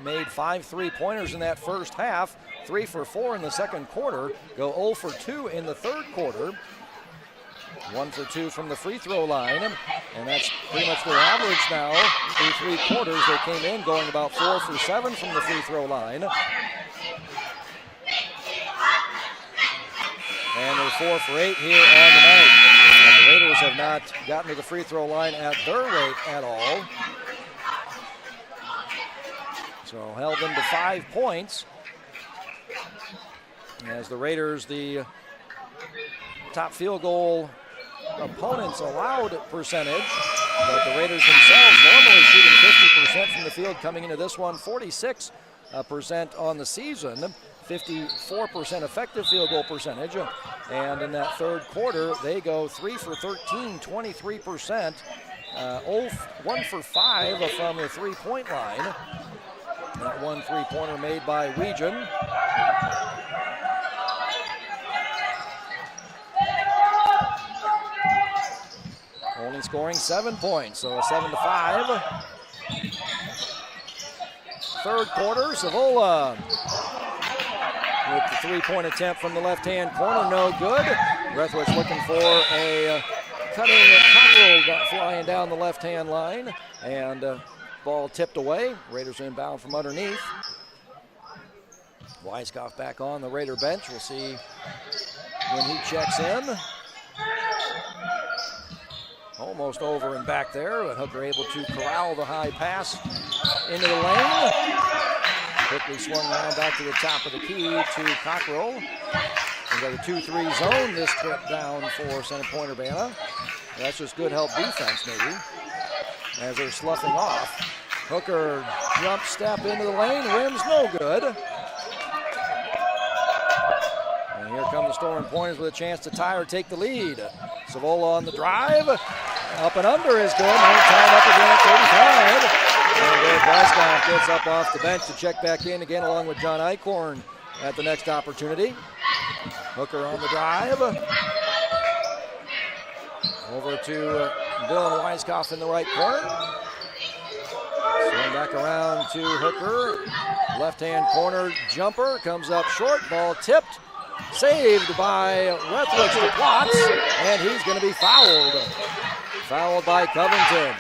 Made 5 3-pointers in that first half, 3 for 4 in the second quarter, go 0 for 2 in the third quarter. 1 for 2 from the free throw line, and that's pretty much their average now through 3 quarters. They came in going about 4 for 7 from the free throw line. And they're 4 for 8 here on the night. And the Raiders have not gotten to the free throw line at their rate at all. So held them to 5 points. As the Raiders, the top field goal opponents allowed percentage, but the Raiders themselves normally shooting 50% from the field coming into this one, 46% on the season, 54% effective field goal percentage. And in that third quarter, they go 3 for 13, 23%, 1 for 5 from the three-point line. That 1 3-pointer made by Weegan. Only scoring 7 points, so a 7-5. Third quarter, Savola with the three-point attempt from the left-hand corner, no good. Rethwich looking for a cutting Cockrell flying down the left-hand line, and ball tipped away. Raiders inbound from underneath. Weiskopf back on the Raider bench. We'll see when he checks in. Almost over and back there, but Hooker able to corral the high pass into the lane. Quickly swung around back to the top of the key to Cockrell. We've got a 2-3 zone this trip down for Center Point Urbana. That's just good help defense maybe, as they're sloughing off. Hooker jump step into the lane, rims no good. And here come the Storm Pointers with a chance to tie or take the lead. Savola on the drive, up and under is good, and tied up again at 35. And Dave Weiskopf gets up off the bench to check back in again along with John Eichhorn at the next opportunity. Hooker on the drive. Over to Dylan Weiskopf in the right corner. Swing back around to Hooker. Left-hand corner jumper comes up short. Ball tipped. Saved by Rethwich to Plotz. And he's going to be fouled. Fouled by Covington.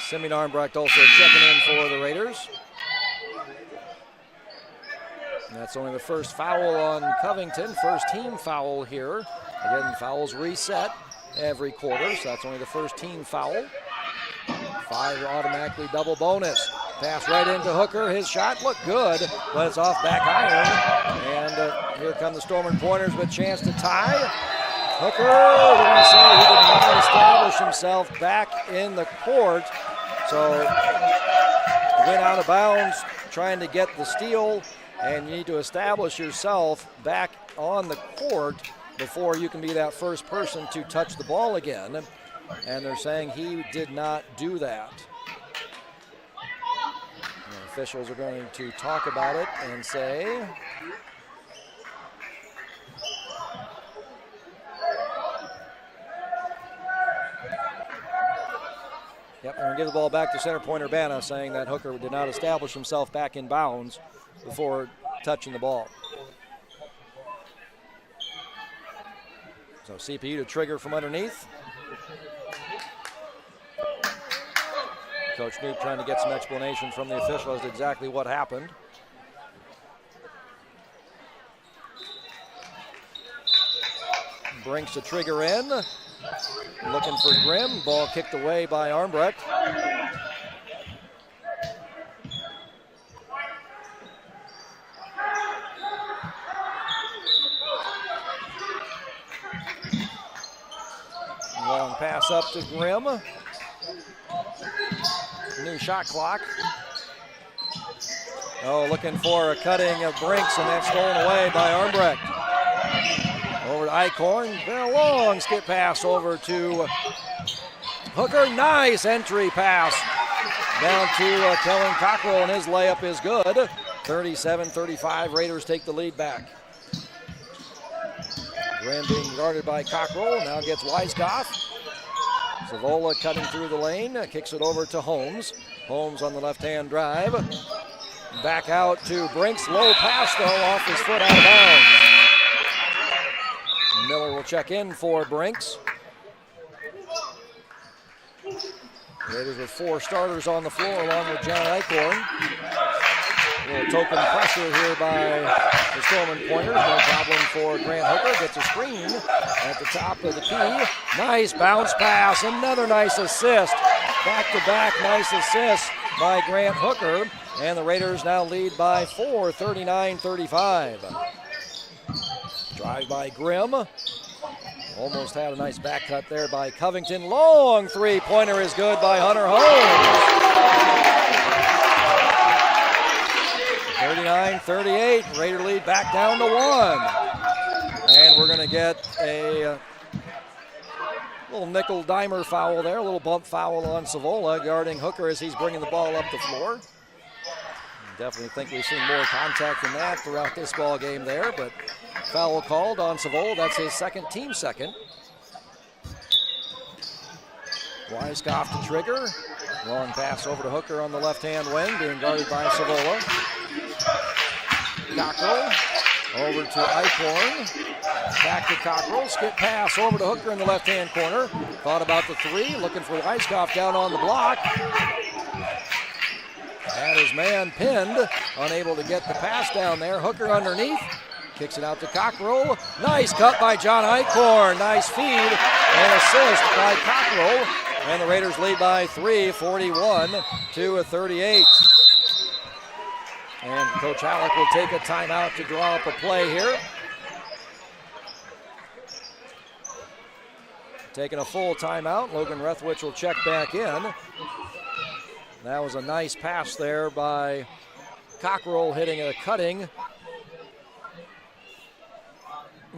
Simeon Armbrecht also checking in for the Raiders. And that's only the first foul on Covington, first team foul here. Again, fouls reset every quarter, so that's only the first team foul. 5 automatically double bonus. Pass right into Hooker, his shot looked good, but it's off back iron. And here come the Storm Pointers with a chance to tie. Hooker, we're going to say he did not establish himself back in the court. So went out of bounds trying to get the steal, and you need to establish yourself back on the court before you can be that first person to touch the ball again. And they're saying he did not do that. And officials are going to talk about it and say, yep, we're going to give the ball back to Center Point Urbana, saying that Hooker did not establish himself back in bounds before touching the ball. So CPU to trigger from underneath. Coach Newt trying to get some explanation from the official as to exactly what happened. Brinks to trigger in. Looking for Grimm. Ball kicked away by Armbrecht. Long pass up to Grimm. New shot clock. Oh, looking for a cutting of Brinks, and that's stolen away by Armbrecht. Over to Eichhorn. Then a long skip pass over to Hooker. Nice entry pass down to Kellen Cockrell, and his layup is good. 37-35, Raiders take the lead back. Grimm being guarded by Cockrell, now gets Weiskopf. Savola cutting through the lane, kicks it over to Holmes. Holmes on the left-hand drive. Back out to Brinks, low pass though, off his foot, out of bounds. Miller will check in for Brinks. Raiders with 4 starters on the floor along with John Eichhorn. A little token pressure here by the Storm Pointers. No problem for Grant Hooker. Gets a screen at the top of the key. Nice bounce pass. Another nice assist. Back-to-back nice assist by Grant Hooker. And the Raiders now lead by 4, 39-35. Drive by Grimm. Almost had a nice back cut there by Covington. Long three-pointer is good by Hunter Holmes. 39-38, Raider lead back down to 1. And we're going to get a little nickel dimer foul there, a little bump foul on Savola guarding Hooker as he's bringing the ball up the floor. Definitely think we've seen more contact than that throughout this ball game there, but foul called on Savola. That's his second, team second. Weiskopf to trigger. Long pass over to Hooker on the left-hand wing, being guarded by Savola. Cockrell over to Eichhorn. Back to Cockrell. Skip pass over to Hooker in the left-hand corner. Thought about the three. Looking for Weiskopf down on the block. Had his man pinned. Unable to get the pass down there. Hooker underneath. Kicks it out to Cockrell. Nice cut by John Eichhorn. Nice feed and assist by Cockrell. And the Raiders lead by 3, 41-38. And Coach Halleck will take a timeout to draw up a play here. Taking a full timeout. Logan Rethwich will check back in. That was a nice pass there by Cockrell, hitting a cutting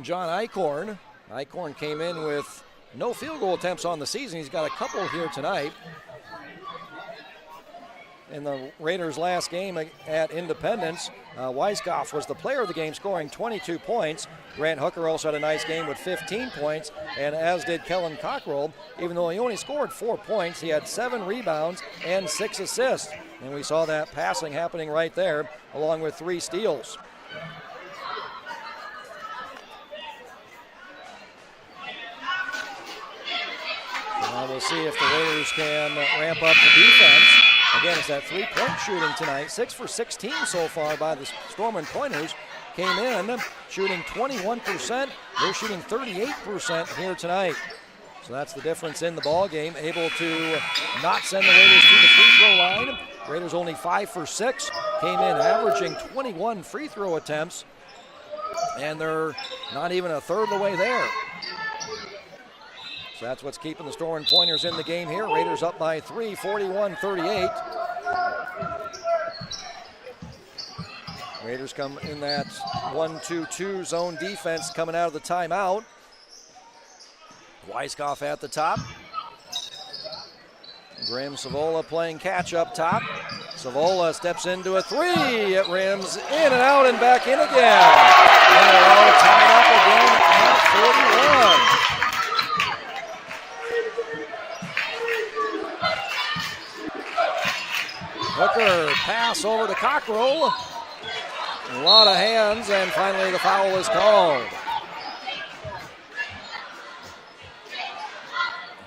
John Eichhorn. Eichhorn came in with no field goal attempts on the season. He's got a couple here tonight. In the Raiders' last game at Independence, Weiskopf was the player of the game, scoring 22 points. Grant Hooker also had a nice game with 15 points, and as did Kellen Cockrell. Even though he only scored 4 points, he had 7 rebounds and 6 assists. And we saw that passing happening right there, along with 3 steals. Now we'll see if the Raiders can ramp up the defense. Again, it's that 3-point shooting tonight. 6 for 16 so far by the Storm and Pointers. Came in shooting 21%. They're shooting 38% here tonight. So that's the difference in the ball game. Able to not send the Raiders to the free throw line. Raiders only 5 for 6. Came in averaging 21 free throw attempts. And they're not even a third of the way there. So that's what's keeping the Storm and Pointers in the game here. Raiders up by 3, 41-38. Raiders come in that 1-2-2 zone defense coming out of the timeout. Weiskopf at the top. Graham Savola playing catch up top. Savola steps into a 3. It rims in and out and back in again. And they're all tied up again at 41. Hooker pass over to Cockrell. A lot of hands, and finally the foul is called.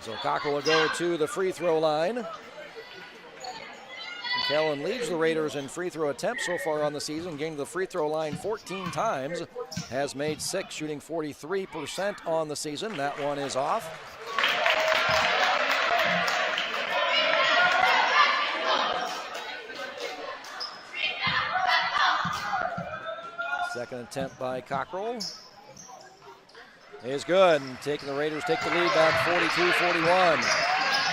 So Cockrell will go to the free throw line. Kellen leads the Raiders in free throw attempts so far on the season, getting to the free throw line 14 times. Has made 6, shooting 43% on the season. That one is off. Second attempt by Cockrell is good. And the Raiders take the lead back 42-41.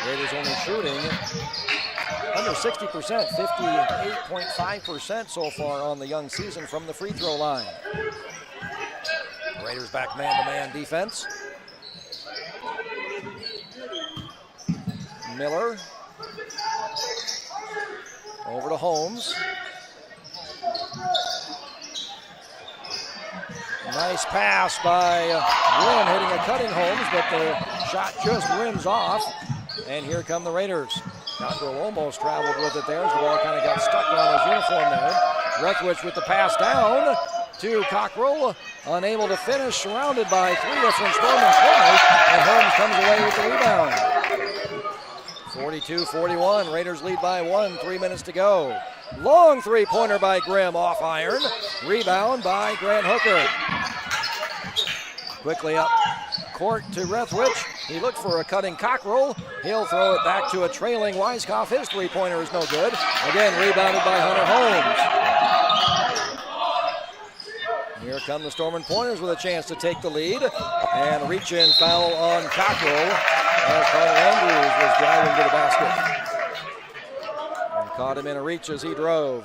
Raiders only shooting under 60%, 58.5% so far on the young season from the free throw line. Raiders back man-to-man defense. Miller over to Holmes. Nice pass by Wynn, hitting a cutting Holmes, but the shot just rims off. And here come the Raiders. Cockrell almost traveled with it there as the ball kind of got stuck on his uniform there. Rethwich with the pass down to Cockrell, unable to finish, surrounded by 3 different Storm and Pointers, and Holmes comes away with the rebound. 42-41, Raiders lead by 1, 3 minutes to go. Long three-pointer by Grimm, off iron. Rebound by Grant Hooker. Quickly up court to Rethwich. He looked for a cutting Cockrell. He'll throw it back to a trailing Weiskopf. His three-pointer is no good. Again, rebounded by Hunter Holmes. Here come the Storm and Pointers with a chance to take the lead. And reach-in foul on Cockrell as Carter Andrews was driving to the basket. And caught him in a reach as he drove.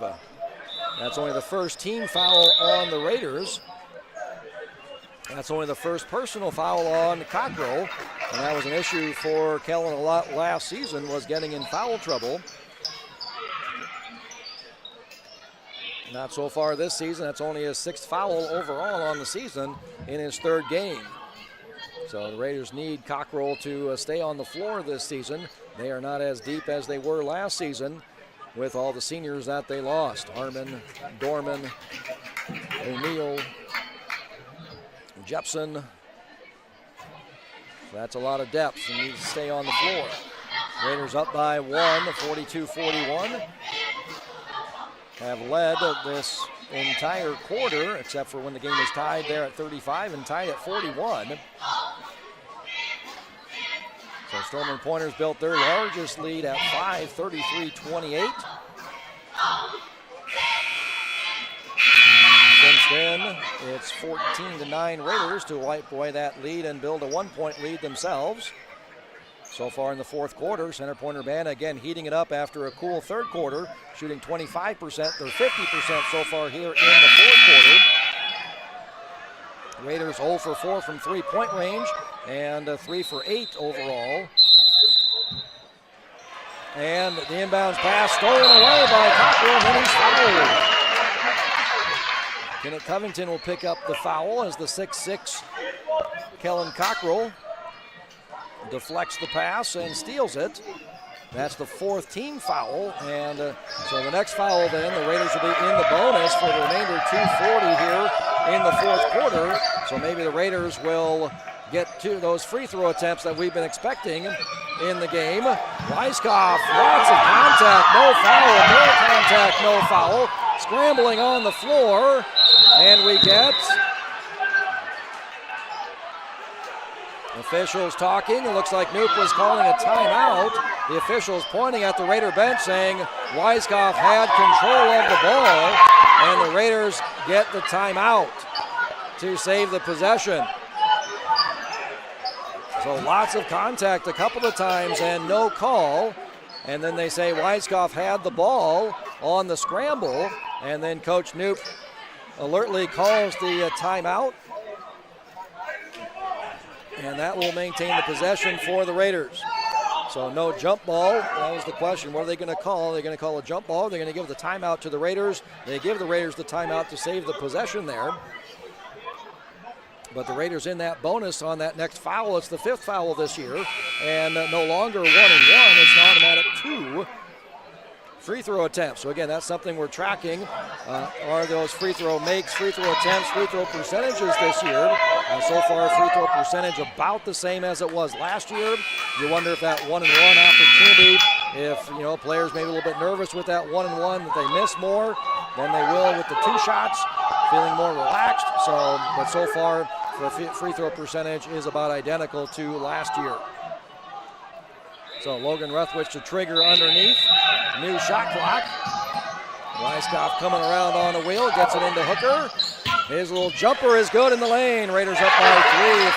That's only the first team foul on the Raiders. That's only the first personal foul on Cockrell, and that was an issue for Kellen a lot last season, was getting in foul trouble. Not so far this season. That's only his 6th foul overall on the season in his 3rd game. So the Raiders need Cockrell to stay on the floor this season. They are not as deep as they were last season with all the seniors that they lost. Harmon, Dorman, O'Neal, Jepson. That's a lot of depth and needs to stay on the floor. Raiders up by 1, 42-41. Have led this entire quarter, except for when the game was tied there at 35 and tied at 41. So Storm and Pointers built their largest lead at 5, 33-28. Since then, it's 14-9 Raiders to wipe away that lead and build a 1-point lead themselves. So far in the fourth quarter, Center Point Urbana again heating it up after a cool third quarter, shooting 25%. They're 50% so far here in the fourth quarter. Raiders 0 for 4 from three-point range and 3 for 8 overall. And the inbounds pass stolen away by Cockrell, and then he's fouled. Kenneth Covington will pick up the foul as the 6'6" Kellen Cockrell deflects the pass and steals it. That's the fourth team foul, and so the next foul then, the Raiders will be in the bonus for the remainder 2:40 here in the fourth quarter. So maybe the Raiders will get to those free throw attempts that we've been expecting in the game. Weiskopf, lots of contact, no foul, more contact, no foul. Scrambling on the floor, and we get officials talking. It looks like Nuke was calling a timeout. The officials pointing at the Raider bench saying Weiskopf had control of the ball, and the Raiders get the timeout to save the possession. So lots of contact a couple of times and no call. And then they say Weiskopf had the ball on the scramble, and then Coach Nuke alertly calls the timeout. And that will maintain the possession for the Raiders. So no jump ball. That was the question. What are they going to call? Are they going to call a jump ball? They're going to give the timeout to the Raiders. They give the Raiders the timeout to save the possession there. But the Raiders in that bonus on that next foul. It's the fifth foul this year. And no longer 1-1. It's an automatic 2 free throw attempts. So again, that's something we're tracking. Are those free throw makes, free throw attempts, free throw percentages this year? So far, free throw percentage about the same as it was last year. You wonder if that 1-and-1 opportunity, if players maybe a little bit nervous with that 1-and-1, that they miss more than they will with the 2 shots, feeling more relaxed. But so far, the free throw percentage is about identical to last year. So Logan Ruthwich to trigger underneath. New shot clock. Weiskopf coming around on a wheel, gets it into Hooker. His little jumper is good in the lane. Raiders up by 3,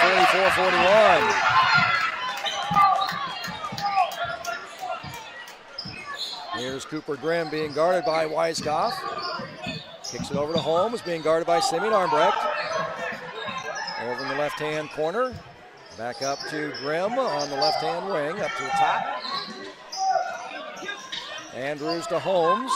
44-41. Here's Cooper Grimm being guarded by Weiskopf. Kicks it over to Holmes, being guarded by Simeon Armbrecht. Over in the left-hand corner. Back up to Grimm on the left-hand wing, up to the top. Andrews to Holmes.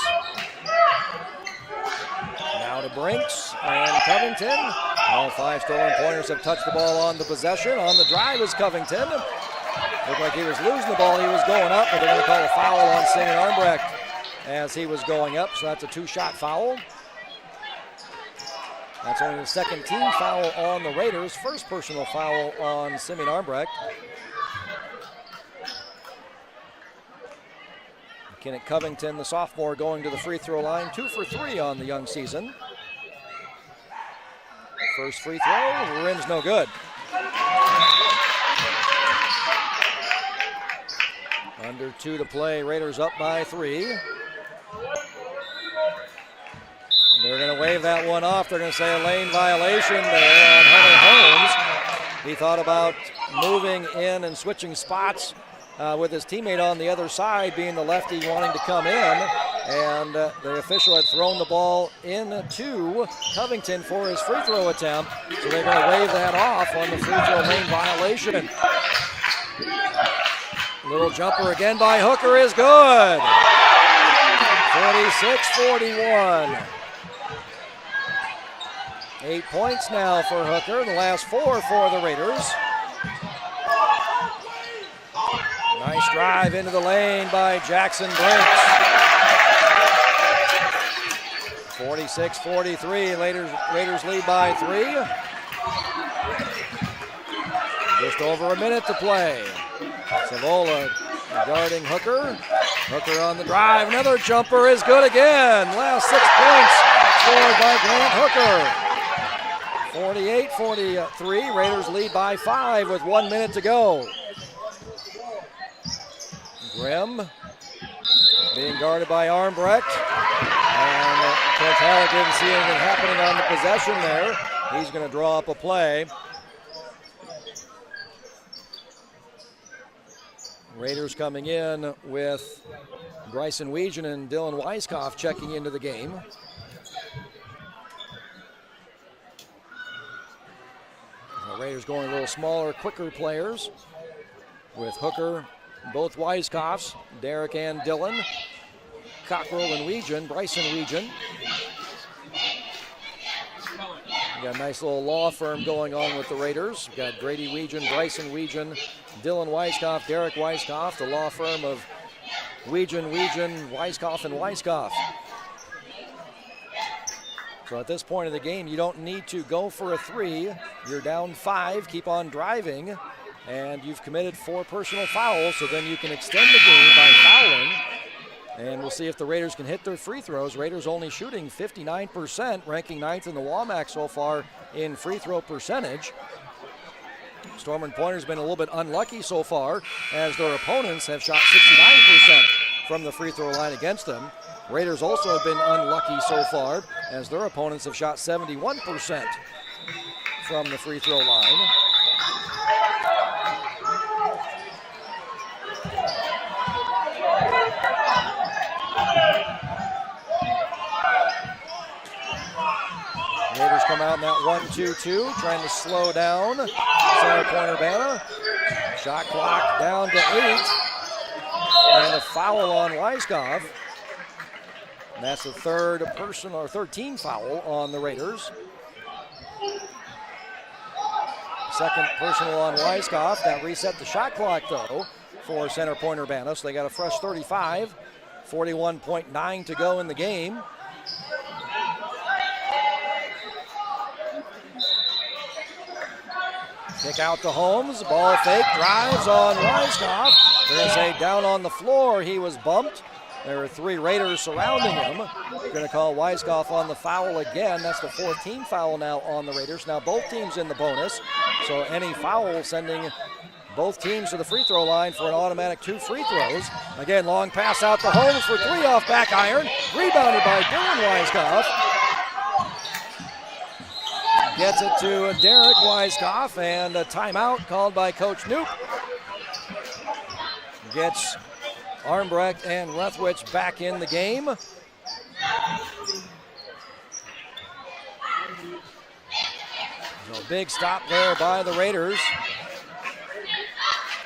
Now to Brinks and Covington. All 5 Storm Pointers have touched the ball on the possession. On the drive is Covington. Looked like he was losing the ball. He was going up, but they're going to call a foul on Simeon Armbrecht as he was going up. So that's a 2-shot foul. That's only the second team foul on the Raiders. First personal foul on Simeon Armbrecht. Kenneth Covington, the sophomore, going to the free throw line. 2 for 3 on the young season. First free throw, rim's no good. Under 2 to play, Raiders up by 3. They're going to wave that one off. They're going to say a lane violation there on Hunter Holmes. He thought about moving in and switching spots with his teammate on the other side, being the lefty wanting to come in. And the official had thrown the ball into Covington for his free throw attempt. So they're going to wave that off on the free throw lane violation. Little jumper again by Hooker is good. 46-41. 8 points now for Hooker, the last 4 for the Raiders. Nice drive into the lane by Jackson Brinks. 46-43, Raiders lead by 3. Just over a minute to play. Savola guarding Hooker. Hooker on the drive. Another jumper is good again. Last 6 points scored by Grant Hooker. 48-43. Raiders lead by 5 with 1 minute to go. Grimm being guarded by Armbrecht. And Coach Halleck didn't see anything happening on the possession there. He's going to draw up a play. Raiders coming in with Bryson Weegan and Dylan Weiskopf checking into the game. The Raiders going a little smaller, quicker players with Hooker, both Weiskopfs, Derek and Dylan, Cockrell and Weegan, Bryson Weegan. We got a nice little law firm going on with the Raiders. We've got Grady Weegan, Bryson Weegan, Dylan Weiskopf, Derek Weiskopf, the law firm of Weegan, Weiskopf, and Weiskopf. So at this point of the game, you don't need to go for a 3. You're down 5, keep on driving, and you've committed 4 personal fouls, so then you can extend the game by fouling. And we'll see if the Raiders can hit their free throws. Raiders only shooting 59%, ranking 9th in the WAMAC so far in free throw percentage. Storm and Pointer's been a little bit unlucky so far, as their opponents have shot 69% from the free throw line against them. Raiders also have been unlucky so far, as their opponents have shot 71% from the free throw line. Raiders come out in that 1-2-2, trying to slow down Center Point Urbana. Shot clock down to 8. And a foul on Weiskopf. And that's the third team foul on the Raiders. Second personal on Weiskopf. That reset the shot clock, though, for Center Point Urbana. So they got a fresh 35. 41.9 to go in the game. Kick out to Holmes. Ball fake. Drives on Weiskopf. There's a down on the floor. He was bumped. There are 3 Raiders surrounding him. We're going to call Weiskopf on the foul again. That's the 4th team foul now on the Raiders. Now both teams in the bonus. So any foul sending both teams to the free throw line for an automatic 2 free throws. Again, long pass out to Holmes for 3 off back iron. Rebounded by Dylan Weiskopf. Gets it to Derek Weiskopf, and a timeout called by Coach Knoop. Gets Armbrecht and Lethwich back in the game. So big stop there by the Raiders.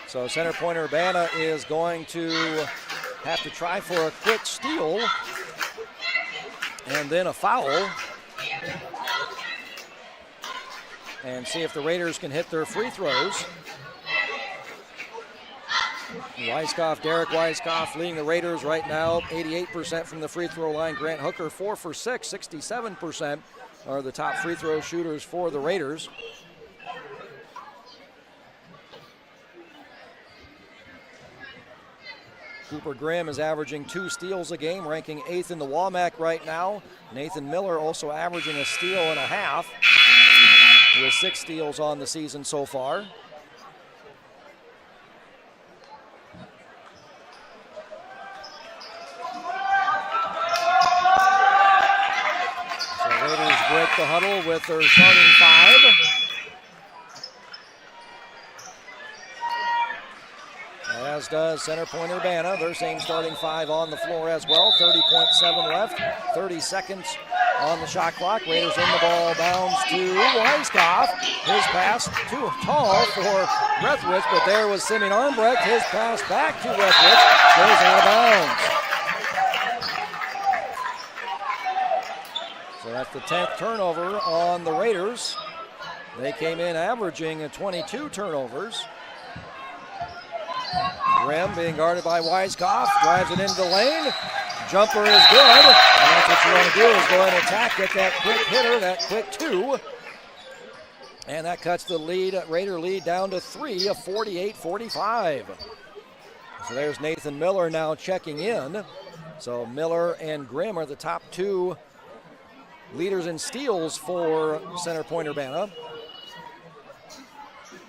So Center Point Urbana is going to have to try for a quick steal and then a foul, and see if the Raiders can hit their free throws. Weiskopf, Derek Weiskopf leading the Raiders right now, 88% from the free throw line. Grant Hooker, 4 for 6, 67% are the top free throw shooters for the Raiders. Cooper Grimm is averaging 2 steals a game, ranking 8th in the WAMAC right now. Nathan Miller also averaging a steal and a half, with 6 steals on the season so far. So Raiders break the huddle with their starting 5. As does Center Point Urbana, their same starting 5 on the floor as well. 30.7 left, 30 seconds on the shot clock. Raiders in the ball, bounds to Weiskopf. His pass too tall for Rethwich, but there was Simeon Armbrecht. His pass back to Rethwich goes out of bounds. So that's the 10th turnover on the Raiders. They came in averaging 22 turnovers. Grimm being guarded by Weiskopf, drives it into the lane. jumper is good. And that's what you want to do is go and attack, get that quick hitter, that quick 2. And that cuts the Raider lead down to 3, 48-45. So there's Nathan Miller now checking in. So Miller and Grimm are the top 2 leaders in steals for Center Point Urbana.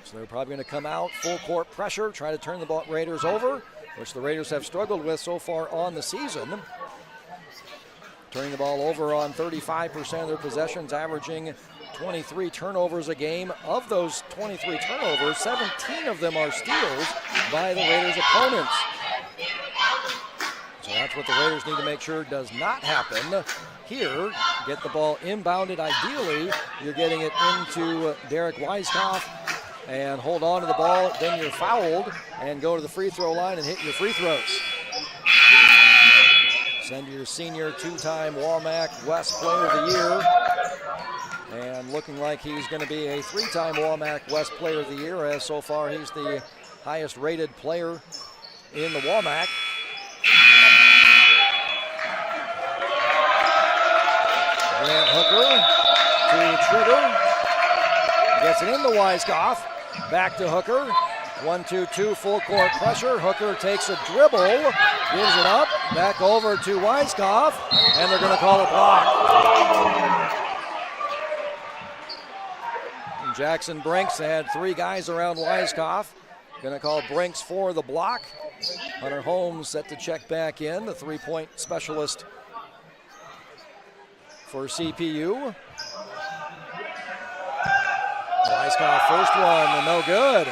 So they're probably going to come out full court pressure, try to turn the Raiders over, which the Raiders have struggled with so far on the season. Turning the ball over on 35% of their possessions, averaging 23 turnovers a game. Of those 23 turnovers, 17 of them are steals by the Raiders' opponents. So that's what the Raiders need to make sure does not happen here. Get the ball inbounded. Ideally, you're getting it into Derek Weiskopf and hold on to the ball. Then you're fouled and go to the free throw line and hit your free throws. Send your senior 2-time Walmack West Player of the Year. And looking like he's going to be a 3-time Walmack West Player of the Year, as so far he's the highest rated player in the Walmack. Grant Hooker to Trigger. Gets it into Weiskopf. Back to Hooker. 1-2-2 full court pressure. Hooker takes a dribble, gives it up, back over to Weiskopf, and they're going to call a block. And Jackson Brinks had 3 guys around Weiskopf. Going to call Brinks for the block. Hunter Holmes set to check back in, the 3-point specialist for CPU. Weiskopf first one, no good.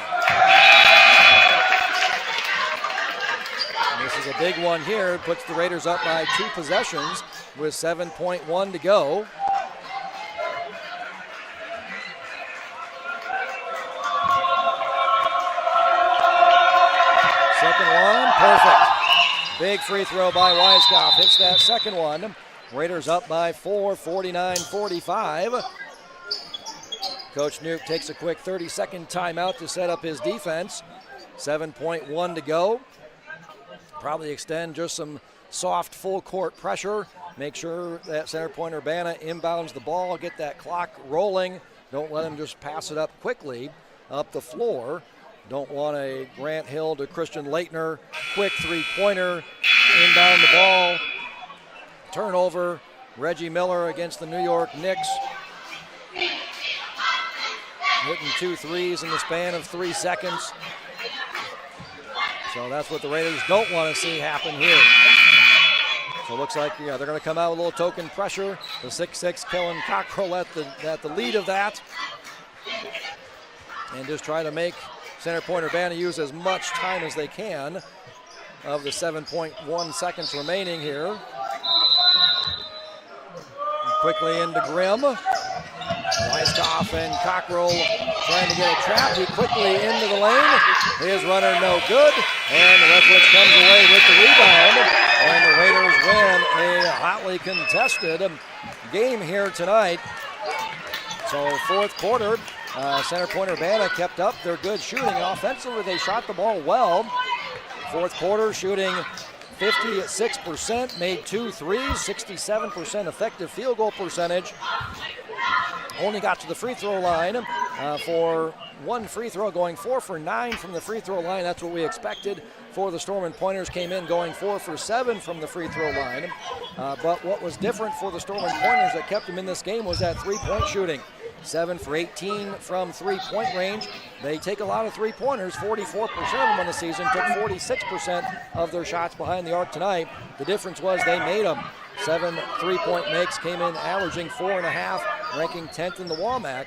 And this is a big one here. It puts the Raiders up by 2 possessions with 7.1 to go. Second one, perfect. Big free throw by Weiskopf. Hits that second one. Raiders up by 4, 49-45. Coach Nuke takes a quick 30-second timeout to set up his defense. 7.1 to go. Probably extend just some soft full court pressure. Make sure that Center Point Urbana inbounds the ball, get that clock rolling. Don't let them just pass it up quickly up the floor. Don't want a Grant Hill to Christian Leitner quick 3-pointer. Inbound the ball. Turnover. Reggie Miller against the New York Knicks. Hitting 2 threes in the span of 3 seconds. So that's what the Raiders don't want to see happen here. So it looks like they're going to come out with a little token pressure. The 6'6" Kellen Cockrell at the lead of that. And just try to make Center Point Urbana use as much time as they can of the 7.1 seconds remaining here. And quickly into Grimm. Weiskopf and Cockrell trying to get a trap. He quickly into the lane. His runner no good. And Lefkowitz comes away with the rebound. And the Raiders win a hotly contested game here tonight. So fourth quarter, Center Point Urbana kept up their good shooting. Offensively, they shot the ball well. Fourth quarter shooting 56%, made 2 threes, 67% effective field goal percentage. Only got to the free throw line for 1 free throw, going 4 for 9 from the free throw line. That's what we expected for the Storm and Pointers. Came in going 4 for 7 from the free throw line. But what was different for the Storm and Pointers that kept them in this game was that 3-point shooting. 7 for 18 from 3-point range. They take a lot of 3-pointers, 44% of them on the season, took 46% of their shots behind the arc tonight. The difference was they made them. 7 3-point makes, came in averaging 4.5, ranking 10th in the WAMAC.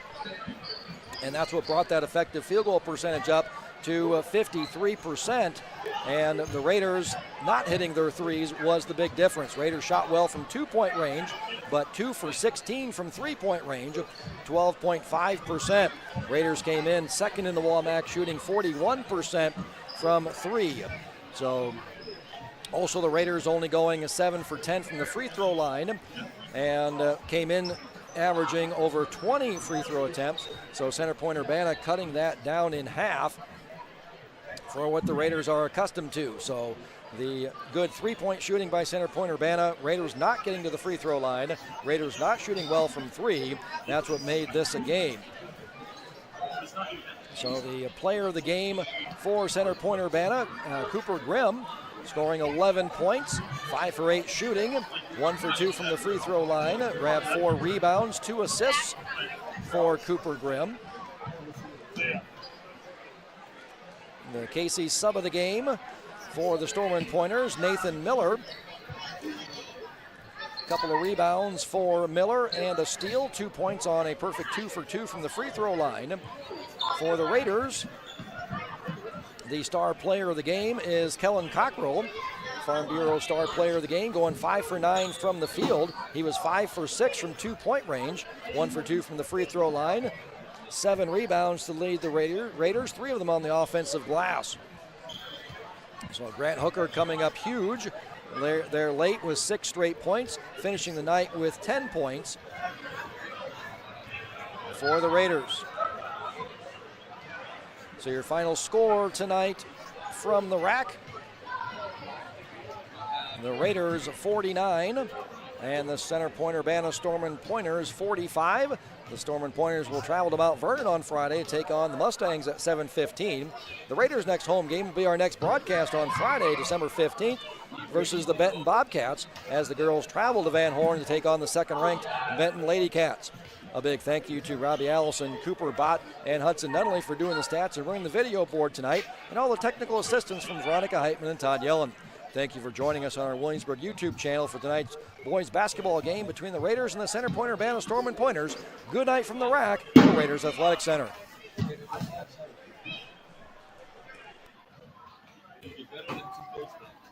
And that's what brought that effective field goal percentage up to 53%. And the Raiders not hitting their threes was the big difference. Raiders shot well from 2-point range, but 2 for 16 from 3-point range, 12.5%. Raiders came in second in the WAMAC, shooting 41% from 3. So also the Raiders only going 7 for 10 from the free throw line, and came in averaging over 20 free throw attempts. So Center Point Urbana cutting that down in half for what the Raiders are accustomed to. So The good three-point shooting by center point Urbana. Raiders not getting to the free throw line. Raiders not shooting well from three. That's what made this a game. So the player of the game for center point Urbana, Cooper Grimm, scoring 11 points, 5 for 8 shooting, 1 for 2 from the free throw line, grabbed 4 rebounds, 2 assists for Cooper Grimm. The KC sub of the game for the Storm Pointers, Nathan Miller. A couple of rebounds for Miller and a steal, 2 points on a perfect 2 for 2 from the free throw line. For the Raiders, the star player of the game is Kellen Cockrell, Farm Bureau star player of the game, going 5 for 9 from the field. He was 5 for 6 from 2-point range, 1 for 2 from the free throw line. 7 rebounds to lead the Raiders, 3 of them on the offensive glass. So Grant Hooker coming up huge. They're late with 6 straight points, finishing the night with 10 points for the Raiders. So your final score tonight from the rack, the Raiders 49 and the center point Urbana Storm Pointers 45. The Storm Pointers will travel to Mount Vernon on Friday to take on the Mustangs at 7:15. The Raiders' next home game will be our next broadcast on Friday, December 15th, versus the Benton Bobcats, as the girls travel to Van Horn to take on the second-ranked Benton Lady Cats. A big thank you to Robbie Allison, Cooper Bott, and Hudson Nunnally for doing the stats and running the video board tonight, and all the technical assistance from Veronica Heitman and Todd Yellen. Thank you for joining us on our Williamsburg YouTube channel for tonight's boys basketball game between the Raiders and the center point Urbana Storm Pointers. Good night from the rack, the Raiders Athletic Center.